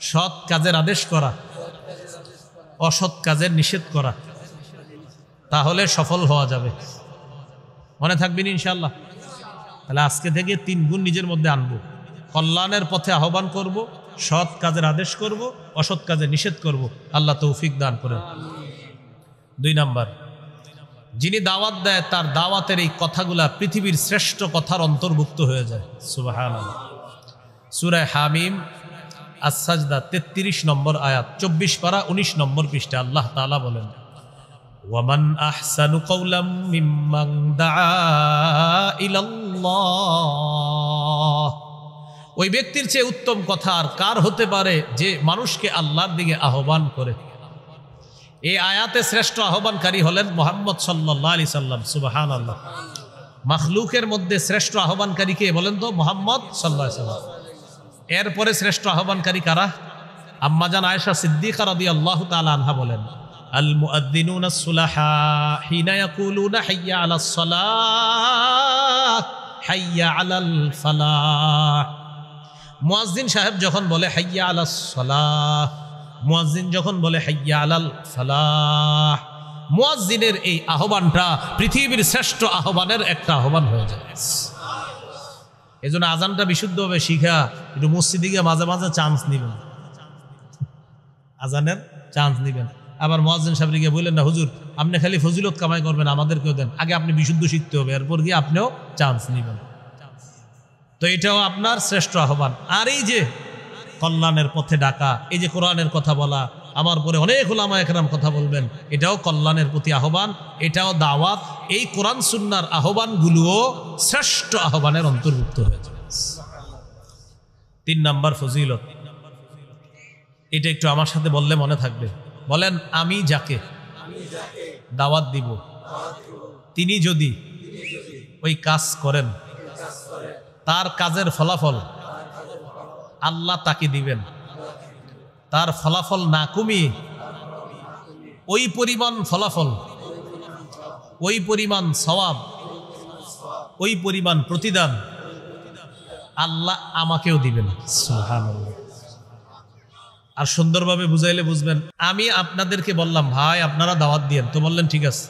সৎ কাজের আদেশ করা, অসৎ কাজের নিষেধ করা, তাহলে সফল হওয়া যাবে। মনে থাকবেন ইনশাআল্লাহ। তাহলে আজকে থেকে 3 গুণ নিজের মধ্যে আনবো। কল্যাণের পথে আহ্বান করব, সৎ কাজের আদেশ করব, অসৎ কাজে নিষেধ করব। আল্লাহ তৌফিক দান করেন। 2 নাম্বার, যিনি দাওয়াত দেয় তার দাওয়াতের এই কথাগুলা পৃথিবীর শ্রেষ্ঠ কথার অন্তর্ভুক্ত হয়ে যায়। সুবহানাল্লাহ। সূরা হামিম আস-সাজদা 33 নম্বর আয়াত, 24 পারা 19 নম্বর পৃষ্ঠা। আল্লাহ তাআলা বলেন, ওয়ামান আহসানু কাওলাম মিম্মান দাআ ইলাল্লাহ। ওই ব্যক্তির চেয়ে উত্তম কথা আর কার হতে পারে যে মানুষকে আল্লাহর দিকে আহ্বান করে। এই আয়াতে শ্রেষ্ঠ আহ্বানকারী হলেন মুহাম্মদ সাল্লাল্লাহু আলাইহি সাল্লাম। সুবহানাল্লাহ। মাখলুকের মধ্যে শ্রেষ্ঠ আহ্বানকারী কে বলেন তো? মুহাম্মদ সাল্লাল্লাহু আলাইহি সাল্লাম। এরপরে শ্রেষ্ঠ আহ্বানকারী কারা? আম্মাজান আয়েশা সিদ্দিকা রাদিয়াল্লাহু তাআলা আনহা বলেন, আল মুআদ্দিনুনা সুলাহা হিনা ইয়াকুলুনা হাইয়া আলাস সালাহ হাইয়া আলাল ফালাহ। মুয়াজ্জিন সাহেব যখন বলে হাইয়া আলাস সালাহ, মুয়াজ্জিন যখন বলে হাইয়া আলাল ফালাহ, মুয়াজ্জিনের এই আহ্বানটা পৃথিবীর শ্রেষ্ঠ আহ্বানের একটা আহ্বান হয়ে যায়। এজন্য আজানটা বিশুদ্ধভাবে শিখা একটু মসজিদে গিয়ে মাঝে মাঝে চান্স নিবেন, আজানের চান্স নিবেন। আবার মুয়াজ্জিন সাহেবকে গিয়ে বললেন না, হুজুর আপনি খালি ফজিলত কামাই করবেন, আমাদেরকেও দেন। আগে আপনি বিশুদ্ধ শিখতে হবে, এরপর গিয়ে আপনিও চান্স নিবেন। তো এটাও আপনার শ্রেষ্ঠ আহ্বান। আর এই যে কল্যাণের পথে ডাকা, এই যে কোরআনের কথা বলা, আমার পরে অনেক উলামা একরাম কথা বলবেন, এটাও কল্যাণের প্রতি আহ্বান, এটাও দাওয়াত। এই কোরআন সুন্নাহর আহ্বানগুলোও শ্রেষ্ঠ আহ্বানের অন্তর্ভুক্ত হয়েছে। 3 নাম্বার ফজিলত, এটা একটু আমার সাথে বললে মনে থাকবে। বলেন, আমি যাকে দাওয়াত দিব তিনি যদি ওই কাজ করেন, তার কাজের ফলাফল আল্লাহ তাকে দিবেন। তার ফলাফল না কমিয়ে ওই পরিমাণ ফলাফল, ওই পরিমাণ সওয়াব, ওই পরিমাণ প্রতিদান আল্লাহ আমাকেও দিবেন। সুবহানাল্লাহ। আর সুন্দরভাবে বুঝাইলে বুঝবেন। আমি আপনাদেরকে বললাম, ভাই আপনারা দাওয়াত দিয়েন, তো বললেন ঠিক আছে।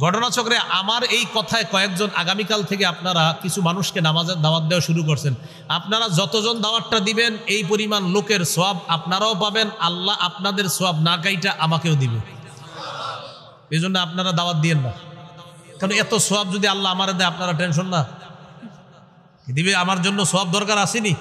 ঘটনাচক্রে আমার এই কথায় কয়েকজন আগামীকাল থেকে আপনারা কিছু মানুষকে নামাজের দাওয়াত দেওয়া শুরু করছেন। আপনারা যতজন দাওয়াতটা দিবেন এই পরিমাণ লোকের সওয়াব আপনারাও পাবেন, আল্লাহ আপনাদের সওয়াব না কাইটা আমাকেও দিবে। এই জন্য আপনারা দাওয়াত দিয়েন না, কারণ এত সওয়াব যদি আল্লাহ আমার দেয় আপনারা টেনশন না দিবে। আমার জন্য সওয়াব দরকার আসেনি।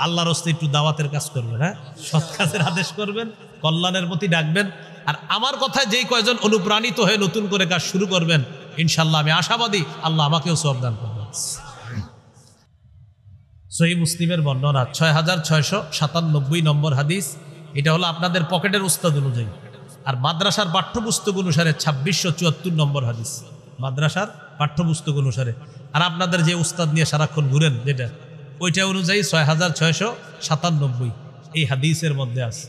আল্লাহর রাস্তায় একটু দাওয়াতের কাজ করবেন, হ্যাঁ, সৎ কাজের আদেশ করবেন, কল্যাণের প্রতি ডাকবেন। আর আমার কথায় যেই কয়জন অনুপ্রাণিত হয়ে নতুন করে কাজ শুরু করবেন, ইনশাল্লাহ আমি আশাবাদী আল্লাহ আমাকেও সওয়াব দান করবেন। সহিহ মুসলিমের বর্ণনা 6697 নম্বর হাদিস। এটা হলো আপনাদের পকেটের উস্তাদ অনুযায়ী, আর মাদ্রাসার পাঠ্যপুস্তক অনুসারে 2674 নম্বর হাদিস। মাদ্রাসার পাঠ্যপুস্তক অনুসারে, আর আপনাদের যে উস্তাদ নিয়ে সারাক্ষণ ঘুরেন যেটা, ওইটা অনুযায়ী 6697 এই হাদিসের মধ্যে আছে।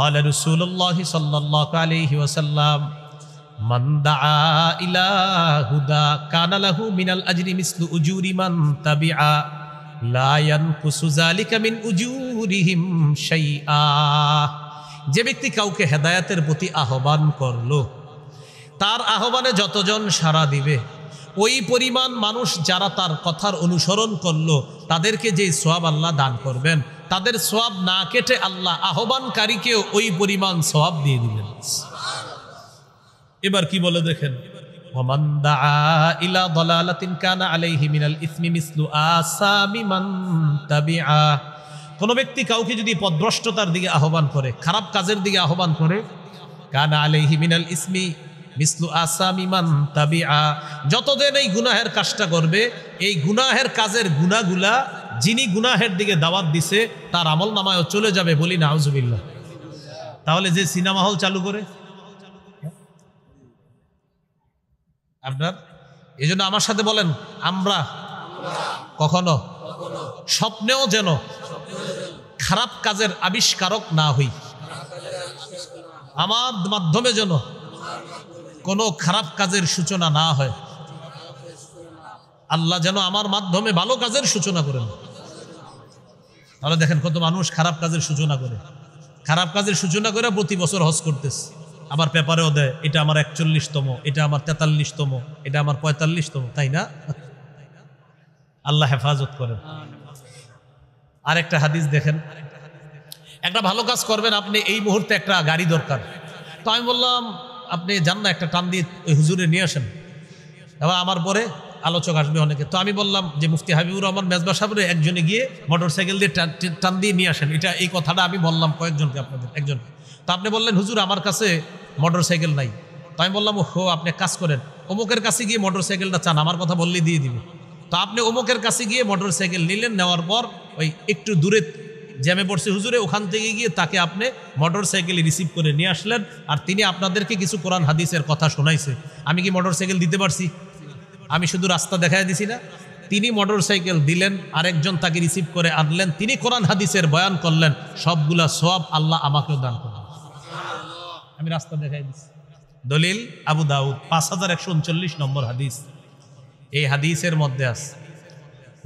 قال رسول الله صلى الله عليه وسلم من دعا إلى هدى كان له من الأجر مثل أجور من تبعا لا ينقص ذلك من أجورهم شيئا। যে ব্যক্তি কাউকে হেদায়েতের প্রতি আহ্বান করলো, তার আহ্বানে যতজন সাড়া দিবে ওই পরিমাণ মানুষ যারা তার কথার অনুসরণ করলো তাদেরকে যে সওয়াব আল্লাহ দান করবেন, তাদের সওয়াব না কেটে আল্লাহ আহ্বানকারীকেও ওই পরিমাণ সওয়াব দিয়ে দিবেন। এবার কি বলে দেখেন, ওমান দাআ ইলা দালালাতিন কানা আলাইহি মিনাল ইসমি মিসলু আসামি মান তাবিআ। কোন ব্যক্তি কাউকে যদি পথভ্রষ্টতার দিকে আহ্বান করে, খারাপ কাজের দিকে আহ্বান করে, কানা আলাইহি মিনাল ইসমি মিসলু আসামি মান তাবিআ, যতদিন এই গুনাহের কাজটা করবে এই গুনাহের কাজের গুনাহগুলা যিনি গুনাহের দিকে দাওয়াত দিছে তার আমল নামায়ও চলে যাবে। বলি নাউজুবিল্লাহ। তাহলে যে সিনেমা হল চালু করে আপনার, এই জন্য আমার সাথে বলেন, আমরা কখনো স্বপ্নেও যেন খারাপ কাজের আবিষ্কারক না হই, আমার মাধ্যমে যেন কোনো খারাপ কাজের সূচনা না হয়। আল্লাহ যেন আমার মাধ্যমে ভালো কাজের সূচনা করেন। তাহলে দেখেন কত মানুষ খারাপ কাজের সূচনা করে, খারাপ কাজের সূচনা করে প্রতি বছর হজ করতেছে, আবার পেপারেও দেয় এটা আমার 41তম, এটা আমার 43তম, এটা আমার 45তম, তাই না? আল্লাহ হেফাজত করেন। আরেকটা হাদিস দেখেন, একটা ভালো কাজ করবেন আপনি, এই মুহূর্তে একটা গাড়ি দরকার। তো আমি বললাম আপনি যান না, একটা টান দিয়ে ওই হুজুরে নিয়ে আসেন। এবার আমার পরে আলোচক আসবে অনেকে, তো আমি বললাম যে মুফতি হাবিবুর রহমান মেজবা সাহেবের একজনে গিয়ে মোটর সাইকেল দিয়ে টান দিয়ে নিয়ে আসেন। এই কথাটা আমি বললাম কয়েকজনকে, আপনাদের একজন। তো আপনি বললেন হুজুর আমার কাছে মোটর সাইকেল নাই। তো আমি বললাম হো, আপনি কাজ করেন, অমুকের কাছে গিয়ে মোটর সাইকেলটা চান, আমার কথা বললেই দিয়ে দিবে। তো আপনি অমুকের কাছে গিয়ে মোটর সাইকেল নিলেন, নেওয়ার পর ওই একটু দূরে জ্যামে পড়ছে হুজুরে, ওখান থেকে গিয়ে তাকে আপনি মোটর সাইকেল রিসিভ করে নিয়ে আসলেন, আর তিনি আপনাদেরকে কিছু কোরআন হাদিসের কথা শোনাইছে। আমি কি মোটর সাইকেল দিতে পারছি? আমি শুধু রাস্তা দেখাই দিছি না? তিনি মোটর সাইকেল দিলেন, আরেকজন তাকে রিসিভ করে আনলেন, তিনি কোরআন হাদিসের বয়ান করলেন, সবগুলা সওয়াব আল্লাহ আমাকেও দান করলেন। আমি রাস্তা দেখাই দিছি। দলিল আবু দাউদ 5139 নম্বর হাদিস। এই হাদিসের মধ্যে আছে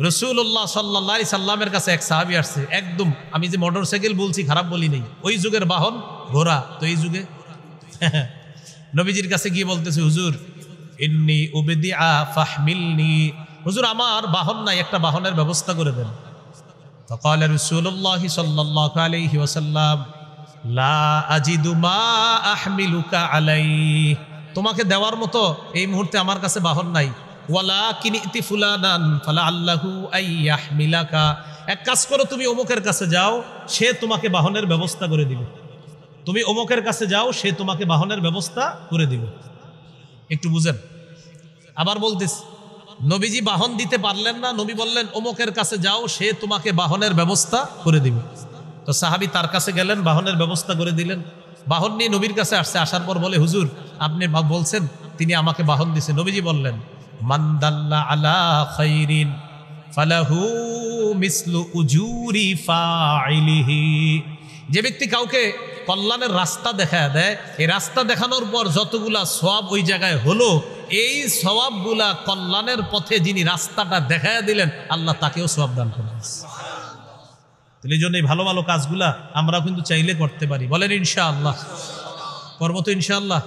রাসূলুল্লাহ সাল্লাল্লাহু আলাইহি সাল্লামের কাছে এক সাহাবী আসছে, একদম আমি যে মোটর সাইকেল বলছি খারাপ বলি নাই, ওই যুগের বাহন ঘোড়া, তো এই যুগে নবীজির কাছে গিয়ে বলতেছে হুজুর ইন্নী উবদিআ ফাহমিলনি, হুজুর আমার বাহন নাই, একটা বাহনের ব্যবস্থা করে দেন। ফাকাল রাসূলুল্লাহ সাল্লাল্লাহু আলাইহি ওয়াসাল্লাম লা আজিদু মা আহমিলুকা আলাইহি, তোমাকে দেওয়ার মতো এই মুহূর্তে আমার কাছে বাহন নাই। ওয়ালাকিন ইতি ফুলানান ফালাআল্লাহু আইয়াহমিলাকা, এক কাজ করো, তুমি অমুকের কাছে যাও, সে তোমাকে বাহনের ব্যবস্থা করে দিবে। তুমি অমুকের কাছে যাও, সে তোমাকে বাহনের ব্যবস্থা করে দিবে। একটু বুঝেন। আবার বলতেছি, নবীজি বাহন দিতে পারলেন না, নবী বললেন অমুকের কাছে যাও, সে তোমাকে বাহনের ব্যবস্থা করে দিবে। তো সাহাবী তার কাছে গেলেন, বাহনের ব্যবস্থা করে দিলেন। বাহন নিয়ে নবীর কাছে আসছে, আসার পর বলে হুজুর আপনি বলছেন তিনি আমাকে বাহন দিয়েছে। নবীজি বললেন মান দাল্লা আলা খাইরিন ফালাহু মিসলু উজুরি ফাইলিহি, যে ব্যক্তি কাউকে কল্যাণের রাস্তা দেখায় দেয়, এই রাস্তা দেখানোর পর যতগুলা সওয়াব ওই জায়গায় হলো, এই সওয়াবগুলা কল্যাণের পথে যিনি রাস্তাটা দেখায় দিলেন আল্লাহ তাকেও সওয়াব দান করবেন। এই জন্য এই ভালো ভালো কাজগুলা আমরা কিন্তু চাইলে করতে পারি। বলেন ইনশাআল্লাহ, করবো তো ইনশাআল্লাহ।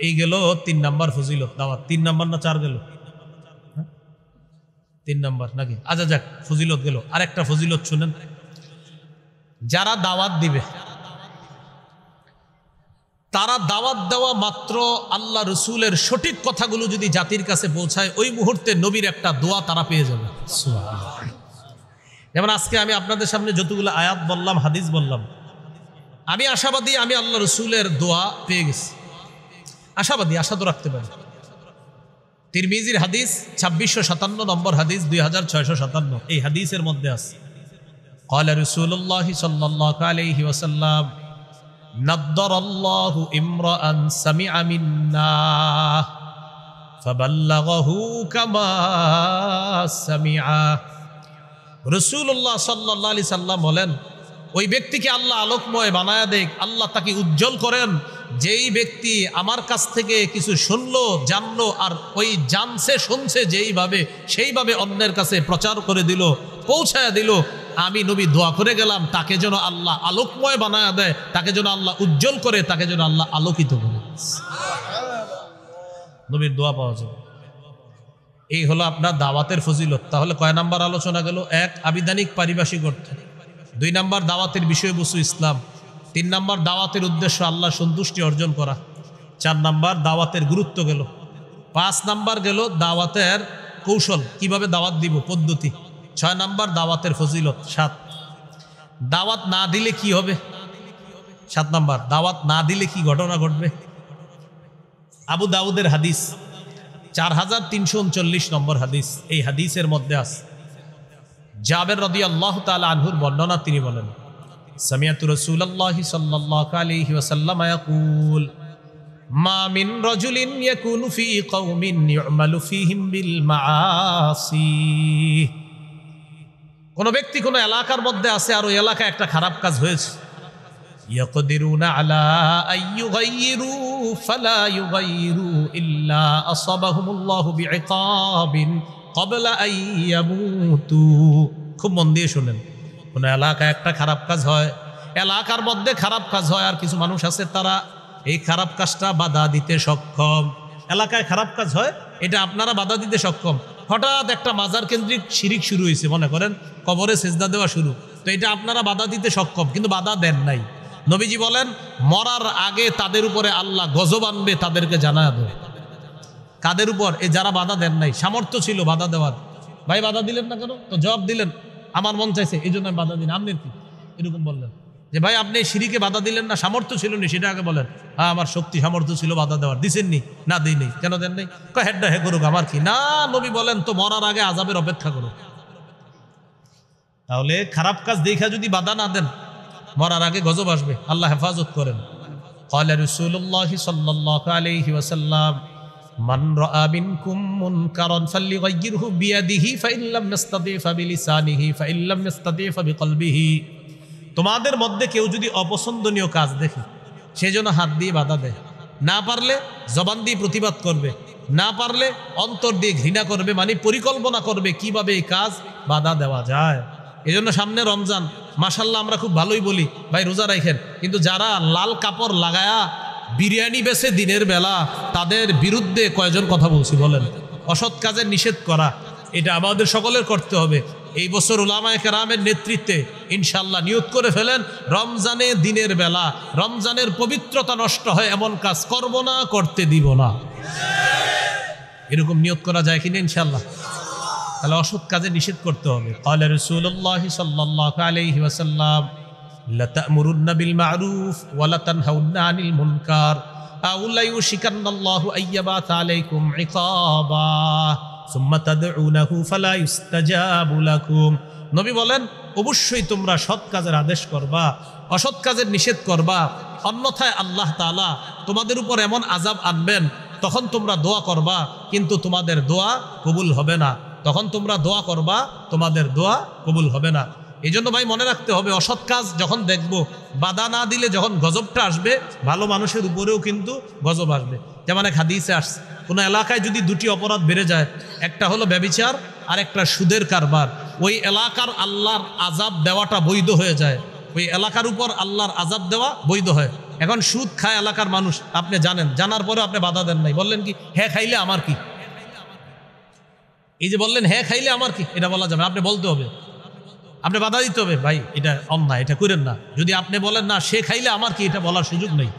এই গেল 3 নাম্বার ফজিলত দাওয়াত। 3 নাম্বার না 4 গেল? 3 নাম্বার নাকি? আচ্ছা যাক, ফজিলত গেল। আরেকটা ফজিলত শুনেন, যারা দাওয়াত দিবে তারা দাওয়াত দেওয়া মাত্র আল্লাহ রসুলের সঠিক কথাগুলো যদি জাতির কাছে পৌঁছায়, ওই মুহূর্তে নবীর একটা দোয়া তারা পেয়ে যাবে। যেমন আজকে আমি আপনাদের সামনে যতগুলো আয়াত বললাম, হাদিস বললাম, আমি আশাবাদী আমি আল্লাহ রসুলের দোয়া পেয়ে গেছি, আশাবাদী, আশা তো রাখতে পারি। তিরমিজির হাদিস 2657 নম্বর হাদিস, 2657, এই হাদিসের মধ্যে আছে ক্বালা রাসূলুল্লাহ সাল্লাল্লাহু আলাইহি ওয়াসাল্লাম নাদ্দারাল্লাহু ইমরাআন সামিআ মিন্না ফাবাল্লাগাহু কামা সামিআ। রাসূলুল্লাহ সাল্লাল্লাহু আলাইহি সাল্লাম বলেন, ওই ব্যক্তিকে আল্লাহ আলোকময় বানায়া দেখ, আল্লাহ তাকে উজ্জ্বল করেন, যেই ব্যক্তি আমার কাছ থেকে কিছু শুনলো, জানলো, আর ওই জানছে শুনছে যেইভাবে, সেইভাবে অন্যের কাছে প্রচার করে দিল, পৌঁছায়া দিল। আমি নবী দোয়া করে গেলাম তাকে যেন আল্লাহ আলোকময় বানায়া দেয়, তাকে যেন আল্লাহ উজ্জ্বল করে, তাকে যেন আল্লাহ আলোকিত করে। নবীর দোয়া পাওয়া যাবে। এই হলো আপনার দাওয়াতের ফজিলত। তাহলে কয় নাম্বার আলোচনা গেল? 1, আবিধানিক পারিভাষিক অর্থ। 2 নাম্বার দাওয়াতের বিষয়বস্তু ইসলাম। 3 নাম্বার দাওয়াতের উদ্দেশ্য আল্লাহ সন্তুষ্টি অর্জন করা। 4 নাম্বার দাওয়াতের গুরুত্ব গেল। 5 নাম্বার গেল দাওয়াতের কৌশল, কিভাবে দাওয়াত দিব, পদ্ধতি। 6 নাম্বার দাওয়াতের ফজিলত। 7 দাওয়াত না দিলে কি হবে। 7 নাম্বার দাওয়াত না দিলে কি ঘটনা ঘটবে। আবু দাউদের হাদিস 4339 নম্বর হাদিস। এই হাদিসের মধ্যে আছে জাবের রাদিয়াল্লাহু তাআলা আনহুর বর্ণনা। তিনি বলেন সামিআতু রাসূলুল্লাহি সাল্লাল্লাহু আলাইহি ওয়াসাল্লাম ইয়াকুল মা মিন রাজুলিন ইয়াকুনু ফি কওমিন ইউমালু ফীহিম বিল মাআসি। কোন ব্যক্তি কোন এলাকার মধ্যে আছে আর ওই এলাকায় একটা খারাপ কাজ হয়েছে, ইয়াকদিরুনা আলা আইয়ুগাইয়িরু ফালা ইউগাইয়িরু ইল্লা আসাবাহুমুল্লাহু বিইকাবিন ক্বাবলা আইয়ামুতু। খুব মন দিয়ে শুনেন, কোন এলাকায় একটা খারাপ কাজ হয়, এলাকার মধ্যে খারাপ কাজ হয়, আর কিছু মানুষ আছে তারা এই খারাপ কাজটা বাধা দিতে সক্ষম। এলাকায় খারাপ কাজ হয়, এটা আপনারা বাধা দিতে সক্ষম। হঠাৎ একটা মাজার কেন্দ্রিক শিরিক শুরু হয়েছে, মনে করেন কবরে সেজদা দেওয়া শুরু, তো এটা আপনারা বাধা দিতে সক্ষম, কিন্তু বাধা দেন নাই। নবীজি বলেন মরার আগে তাদের উপরে আল্লাহ গজব আনবে, তাদেরকে জানায় দেয়। কাদের উপর? এই যারা বাধা দেন নাই। সামর্থ্য ছিল বাধা দেওয়ার, ভাই বাধা দিলেন না কেন? তো জবাব দিলেন আমার মন চাইছে এই জন্য আমি বাধা দিন। আপনি কি এরকম বললেন যে ভাই আপনি শিরিকে বাধা দিলেন না, সামর্থ্য ছিল নি, সেটা আগে বলেন। হ্যাঁ আমার শক্তি সামর্থ্য ছিল বাধা দেওয়ার, দিছেন নি? না দিই নেই। কেন দেন নাই? হেডটা হে করুক, আমার কি? না, নবী বলেন তো মরার আগে আযাবের অপেক্ষা করুক। তাহলে খারাপ কাজ দেখা যদি বাধা না দেন, মরার আগে গজব আসবে, আল্লাহ হেফাজত করেন। ক্বালা রাসূলুল্লাহি সাল্লাল্লাহু আলাইহি ওয়াসাল্লাম মান রাআ মিনকুম মুনকারান ফালইগাইয়িরহু বিয়াদিহি ফাইন লাম ইস্তাতি ফাবিলিসানিহি ফাইন লাম ইস্তাতি ফাবিকলবিহি। তোমাদের মধ্যে কেউ যদি অপছন্দনীয় কাজ দেখে, সেজন্য হাত দিয়ে বাধা দেয়, না পারলে জবান দিয়ে প্রতিবাদ করবে, না পারলে অন্তর দিয়ে ঘৃণা করবে, মানে পরিকল্পনা করবে কিভাবে এই কাজ বাধা দেওয়া যায়। এজন্য সামনে রমজান, মাশাআল্লাহ আমরা খুব ভালোই বলি ভাই রোজা রাখেন, কিন্তু যারা লাল কাপড় লাগায়া বিরিয়ানি বেচে দিনের বেলা, তাদের বিরুদ্ধে কয়জন কথা বলছি বলেন? অসৎ কাজের নিষেধ করা, এটা আমাদের সকলের করতে হবে। এই বছর উলামায়ে কেরামের নেতৃত্বে ইনশাআল্লাহ নিয়ত করে ফেলেন, রমজানে দিনের বেলা রমজানের পবিত্রতা নষ্ট হয় এমন কাজ করব না, করতে দিব না। এরকম নিয়ত করা যায় কিনা ইনশাআল্লাহ? তাহলে অসৎ কাজে নিষেধ করতে হবে। ক্বালা রাসূলুল্লাহি সাল্লাল্লাহু আলাইহি ওয়াসাল্লাম লা তা'মুরুন্না বিল মা'রুফ ওয়া লা তানহাউন্না আনিল মুনকার আও লা ইউশিকান্নাল্লাহু আইয়াবাতা আলাইকুম ইকাবা সুম্মা তাদউনাহু ফালা ইস্তাজাবু লাকুম। নবী বলেন অবশ্যই তোমরা সৎ কাজের আদেশ করবা, অসৎ কাজের নিষেধ করবা, অন্যথায় আল্লাহ তাআলা তোমাদের উপর এমন আযাব আনবেন, তখন তোমরা দোয়া করবা কিন্তু তোমাদের দোয়া কবুল হবে না। তখন তোমরা দোয়া করবা, তোমাদের দোয়া কবুল হবে না। এই জন্য ভাই মনে রাখতে হবে, অসৎ কাজ যখন দেখব, বাধা না দিলে যখন গজবটা আসবে, ভালো মানুষের উপরেও কিন্তু গজব আসবে। যেমন এক হাদিসে আসছে, কোনো এলাকায় যদি দুটি অপরাধ বেড়ে যায়, একটা হলো ব্যভিচার আর একটা সুদের কারবার, ওই এলাকার আল্লাহর আযাব দেওয়াটা বৈধ হয়ে যায়, ওই এলাকার উপর আল্লাহর আযাব দেওয়া বৈধ হয়। এখন সুদ খায় এলাকার মানুষ, আপনি জানেন, জানার পরেও আপনি বাধা দেন নাই, বললেন কি হ্যাঁ খাইলে আমার কি? এই যে বললেন হ্যাঁ খাইলে আমার কি, এটা বলা যাবে? আপনি বলতে হবে, আপনি বাধা দিতে হবে, ভাই এটা অন্যায়, এটা করেন না। যদি আপনি বলেন না সে খাইলে আমার কি, এটা বলার সুযোগ নেই।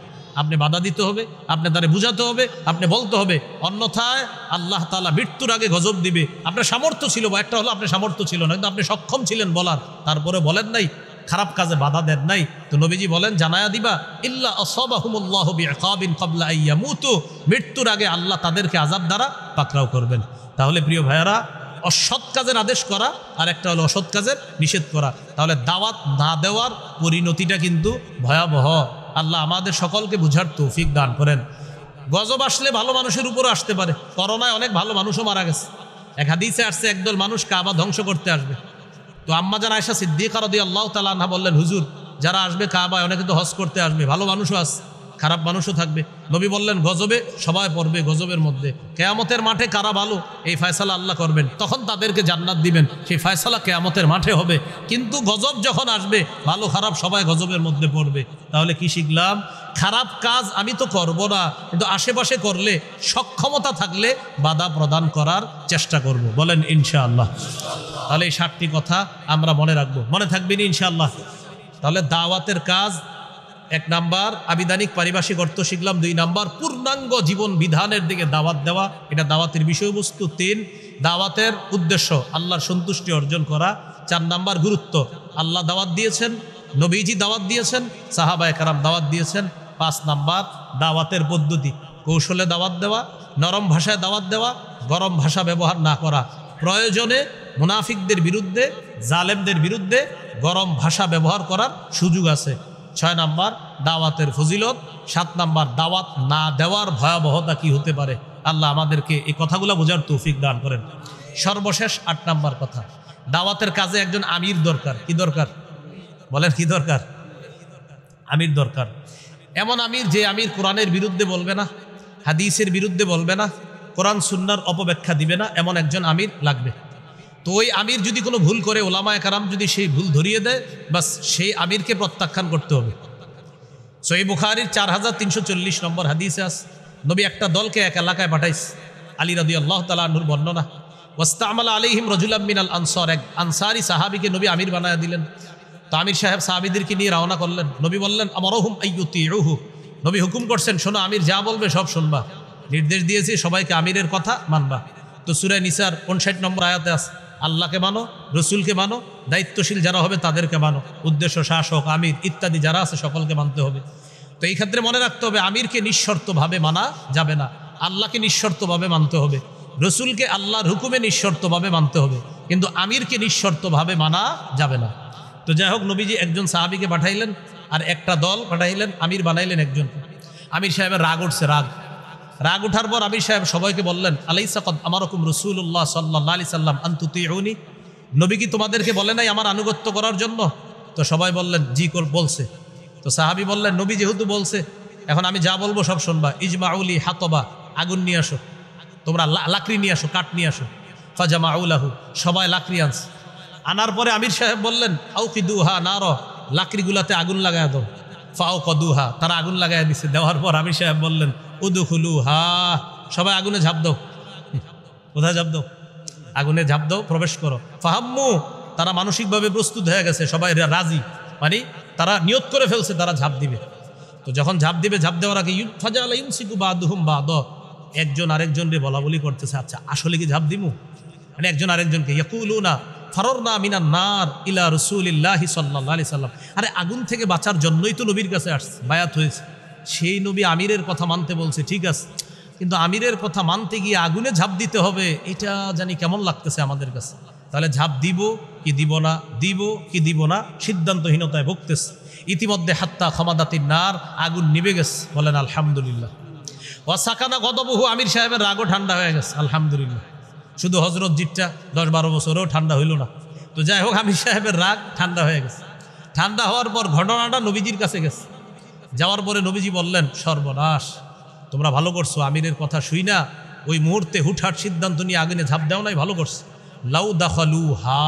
আপনি বাধা দিতে হবে, আপনি তারে বুঝাতে হবে, আপনি বলতে হবে, অন্যথায় আল্লাহ তাআলা মৃত্যুর আগে গজব দিবে। আপনার সামর্থ্য ছিল, বা একটা হলো আপনার সামর্থ্য ছিল না, কিন্তু আপনি সক্ষম ছিলেন বলার, তারপরে বলেন নাই, খারাপ কাজে বাধা দেন নাই। তো নবীজি বলেন জানায়া দিবা ইল্লা আসাবাহুমুল্লাহু বিইকাবিন ক্বাবলা আইয়ামুতু, মৃত্যুর আগে আল্লাহ তাদেরকে আযাব দ্বারা পাকড়াও করবেন। তাহলে প্রিয় ভাইয়ারা, অসৎ কাজের আদেশ করা আর একটা হলো অসৎ কাজের নিষেধ করা। তাহলে দাওয়াত না দেওয়ার পরিণতিটা কিন্তু ভয়াবহ। আল্লাহ আমাদের সকলকে বুঝার তৌফিক দান করেন। গজব আসলে ভালো মানুষের উপরে আসতে পারে, করোনায় অনেক ভালো মানুষও মারা গেছে। এক হাদিসে আসছে একদল মানুষ কাবা ধ্বংস করতে আসবে। তো আম্মা জান আয়েশা সিদ্দিকা রাদিয়াল্লাহু তাআলা আনহা বললেন, হুজুর যারা আসবে কাবায় অনেকে তো হজ করতে আসবে, ভালো মানুষও আছে, খারাপ মানুষও থাকবে। নবী বললেন গজবে সবাই পড়বে, গজবের মধ্যে কিয়ামতের মাঠে কারা ভালো এই ফয়সালা আল্লাহ করবেন, তখন তাদেরকে জান্নাত দিবেন, সেই ফয়সালা কিয়ামতের মাঠে হবে। কিন্তু গজব যখন আসবে, ভালো খারাপ সবাই গজবের মধ্যে পড়বে। তাহলে কি শিখলাম? খারাপ কাজ আমি তো করব না, কিন্তু আশেপাশে করলে, সক্ষমতা থাকলে বাধা প্রদান করার চেষ্টা করব। বলেন ইনশাআল্লাহ। তাহলে এই 7টি কথা আমরা মনে রাখবো, মনে থাকবেন ইনশাআল্লাহ। তাহলে দাওয়াতের কাজ 1 নাম্বার আবিধানিক পারিভাষিক অর্থ শিখলাম, 2 নাম্বার পূর্ণাঙ্গ জীবন বিধানের দিকে দাওয়াত দেওয়া, এটা দাওয়াতের বিষয়বস্তু। 3 দাওয়াতের উদ্দেশ্য আল্লাহর সন্তুষ্টি অর্জন করা। 4 নাম্বার গুরুত্ব, আল্লাহ দাওয়াত দিয়েছেন, নবীজি দাওয়াত দিয়েছেন, সাহাবায়ে কেরাম দাওয়াত দিয়েছেন। 5 নাম্বার দাওয়াতের পদ্ধতি, কৌশলে দাওয়াত দেওয়া, নরম ভাষায় দাওয়াত দেওয়া, গরম ভাষা ব্যবহার না করা, প্রয়োজনে মুনাফিকদের বিরুদ্ধে, জালেমদের বিরুদ্ধে গরম ভাষা ব্যবহার করার সুযোগ আছে। 6 নাম্বার দাওয়াতের ফজিলত। 7 নাম্বার দাওয়াত না দেওয়ার ভয়াবহতা কি হতে পারে। আল্লাহ আমাদেরকে এই কথাগুলো বোঝার তৌফিক দান করেন। সর্বশেষ 8 নাম্বার কথা, দাওয়াতের কাজে একজন আমির দরকার। কি দরকার বলেন? কি দরকার? আমির দরকার। এমন আমির যে আমির কোরআনের বিরুদ্ধে বলবে না, হাদিসের বিরুদ্ধে বলবে না, কোরআন সুন্নাহর অপব্যাখ্যা দিবে না, এমন একজন আমির লাগবে। তো ওই আমির যদি কোনো ভুল করে, ওলামায়ে কেরাম যদি সেই ভুল ধরিয়ে দেয়, বাস সেই আমিরকে প্রত্যাখ্যান করতে হবে। সহিহ বুখারীর 4340 নম্বর হাদিসে আছে, নবী একটা দলকে এক এলাকায় পাঠাইছে। আলী রাদিয়াল্লাহু তাআলা আনহুর বর্ণনা, ওয়াস্তামালা আলাইহিম রাজুলাম মিনাল আনসার, এক আনসারী সাহাবীকে নবী আমির বানায়া দিলেন। তো আমির সাহেব সাহাবীদেরকে নিয়ে রওনা করলেন। নবী বললেন আমারহুম আইয়ুতিউহু, নবী হুকুম করছেন শোনো আমির যা বলবে সব শুনবা, নির্দেশ দিয়েছি সবাইকে আমিরের কথা মানবা। তো সূরা নিসার 59 নম্বর আয়াতে আছে আল্লাহকে মানো, রসুলকে মানো, দায়িত্বশীল যারা হবে তাদেরকে মানো, উদ্দেশ্য শাসক, আমির ইত্যাদি যারা আছে সকলকে মানতে হবে। তো এই ক্ষেত্রে মনে রাখতে হবে আমিরকে নিঃশর্তভাবে মানা যাবে না, আল্লাহকে নিঃশর্তভাবে মানতে হবে, রসুলকে আল্লাহর হুকুমে নিঃশর্তভাবে মানতে হবে, কিন্তু আমিরকে নিঃশর্তভাবে মানা যাবে না। তো যাই হোক, নবীজি একজন সাহাবীকে পাঠাইলেন আর একটা দল পাঠাইলেন, আমির বানাইলেন একজনকে। আমির সাহেবের রাগ উঠছে, রাগ উঠার পর আমির সাহেব সবাইকে বললেন আলাইসা কদ আমারকুম রাসূলুল্লাহ সাল্লাল্লাহু আলাইহি সাল্লাম আন তুতিউনি, নবী কি তোমাদেরকে বলে নাই আমার আনুগত্য করার জন্য? তো সবাই বললেন জি বলছে। তো সাহাবী বললেন নবী যেহেতু বলছে এখন আমি যা বলবো সব শুনবা। ইজমাউলি হাতবা, আগুন নিয়ে আসো, তোমরা লাকড়ি নিয়ে আসো, কাঠ নিয়ে আসো। ফাজামাউলাহু, সবাই লাকড়ি আনছে। আনার পরে আমির সাহেব বললেন আউকিদুহা নার, লাকড়িগুলাতে আগুন লাগায় দাও। ফাউকদুহা, তারা আগুন লাগায় দিচ্ছে। দেওয়ার পর আমির সাহেব বললেন উদখুলুহা, সবাই আগুনে ঝাঁপ দাও। কোথায় ঝাঁপ দাও? আগুনে ঝাঁপ দাও, প্রবেশ করো। ফাহাম্মু, তারা মানসিকভাবে প্রস্তুত হয়ে গেছে, সবাই রাজি, মানে তারা নিয়ত করে ফেলছে তারা ঝাঁপ দিবে। তো যখন ঝাঁপ দিবে, ঝাঁপ দেওয়ার আগে ফাজালা ইউমসিকু বাদুহুম বাদ, একজন আরেকজনকে বলাবলি করতেছে আচ্ছা আসলে কি ঝাঁপ দিমু, মানে একজন আরেকজনকে। ইয়াকুলুনা ফারারনা মিনান নার ইলা রাসূলিল্লাহি সাল্লাল্লাহু আলাইহি সাল্লাম, আরে আগুন থেকে বাঁচার জন্যই তো নবীর কাছে আসছে, বায়াত হয়েছে, সেই নবী আমিরের কথা মানতে বলছে, ঠিক আছে, কিন্তু আমিরের কথা মানতে গিয়ে আগুনে ঝাঁপ দিতে হবে, এটা জানি কেমন লাগতেছে আমাদের কাছে। তাহলে ঝাঁপ দিব কি দিব না, দিব কি দিব না, সিদ্ধান্তহীনতায় ভুগতেছে। ইতিমধ্যে হাত্তা খামাদাতিন নার, আগুন নিভে গেছে। বলেন আলহামদুলিল্লাহ। ওয়াসাকানা গদবহু, আমির সাহেবের রাগও ঠান্ডা হয়ে গেছে, আলহামদুলিল্লাহ। শুধু হজরত জিটটা 10-12 বছরেও ঠান্ডা হইল না। তো যাই হোক, আমির সাহেবের রাগ ঠান্ডা হয়ে গেছে। ঠান্ডা হওয়ার পর ঘটনাটা নবীজির কাছে গেছে। যাওয়ার পরে নবীজি বললেন সর্বনাশ, তোমরা ভালো করছো, আমিরের কথা শুই না ওই মুহূর্তে হুটহাট সিদ্ধান্ত নিয়ে আগুনে ঝাঁপ দেও নাই, ভালো করছো। লাউ দাখালুহা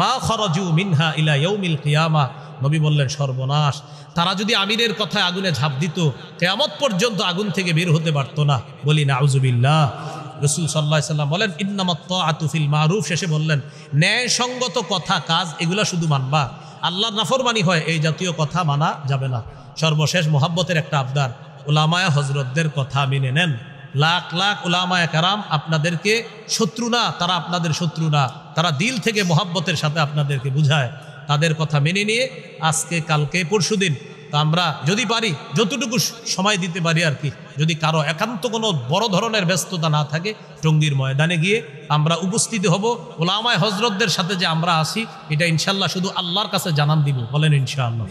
মা খারাজু মিনহা ইলা ইয়াউমিল কিয়ামা, নবী বললেন সর্বনাশ, তারা যদি আমিরের কথায় আগুনে ঝাঁপ দিত কিয়ামত পর্যন্ত আগুন থেকে বের হতে পারতো না। বলি নাউজুবিল্লাহ। রাসূল সাল্লাল্লাহু আলাইহি সাল্লাম বলেন ইন্নামাত তাআতু ফিল মারুফ, শেষে বললেন ন্যায়সঙ্গত কথা কাজ এগুলা শুধু মানবা, আল্লাহর নাফরমানি হয় এই জাতীয় কথা মানা যাবে না। সর্বশেষ মোহাব্বতের একটা আবদার, উলামায়ে হজরতদের কথা মেনে নেন। লাখ লাখ উলামায়ে কেরাম আপনাদেরকে শত্রু না, তারা আপনাদের শত্রু না, তারা দিল থেকে মোহাব্বতের সাথে আপনাদেরকে বুঝায়। তাদের কথা মেনে নিয়ে আজকে কালকে পরশুদিন তা আমরা যদি পারি যতটুকু সময় দিতে পারি আর কি, যদি কারো একান্ত কোনো বড় ধরনের ব্যস্ততা না থাকে, টঙ্গীর ময়দানে গিয়ে আমরা উপস্থিত হব। উলামায়ে হজরতদের সাথে যে আমরা আসি এটা ইনশাল্লাহ শুধু আল্লাহর কাছে জানান দিব। বলেন ইনশাআল্লাহ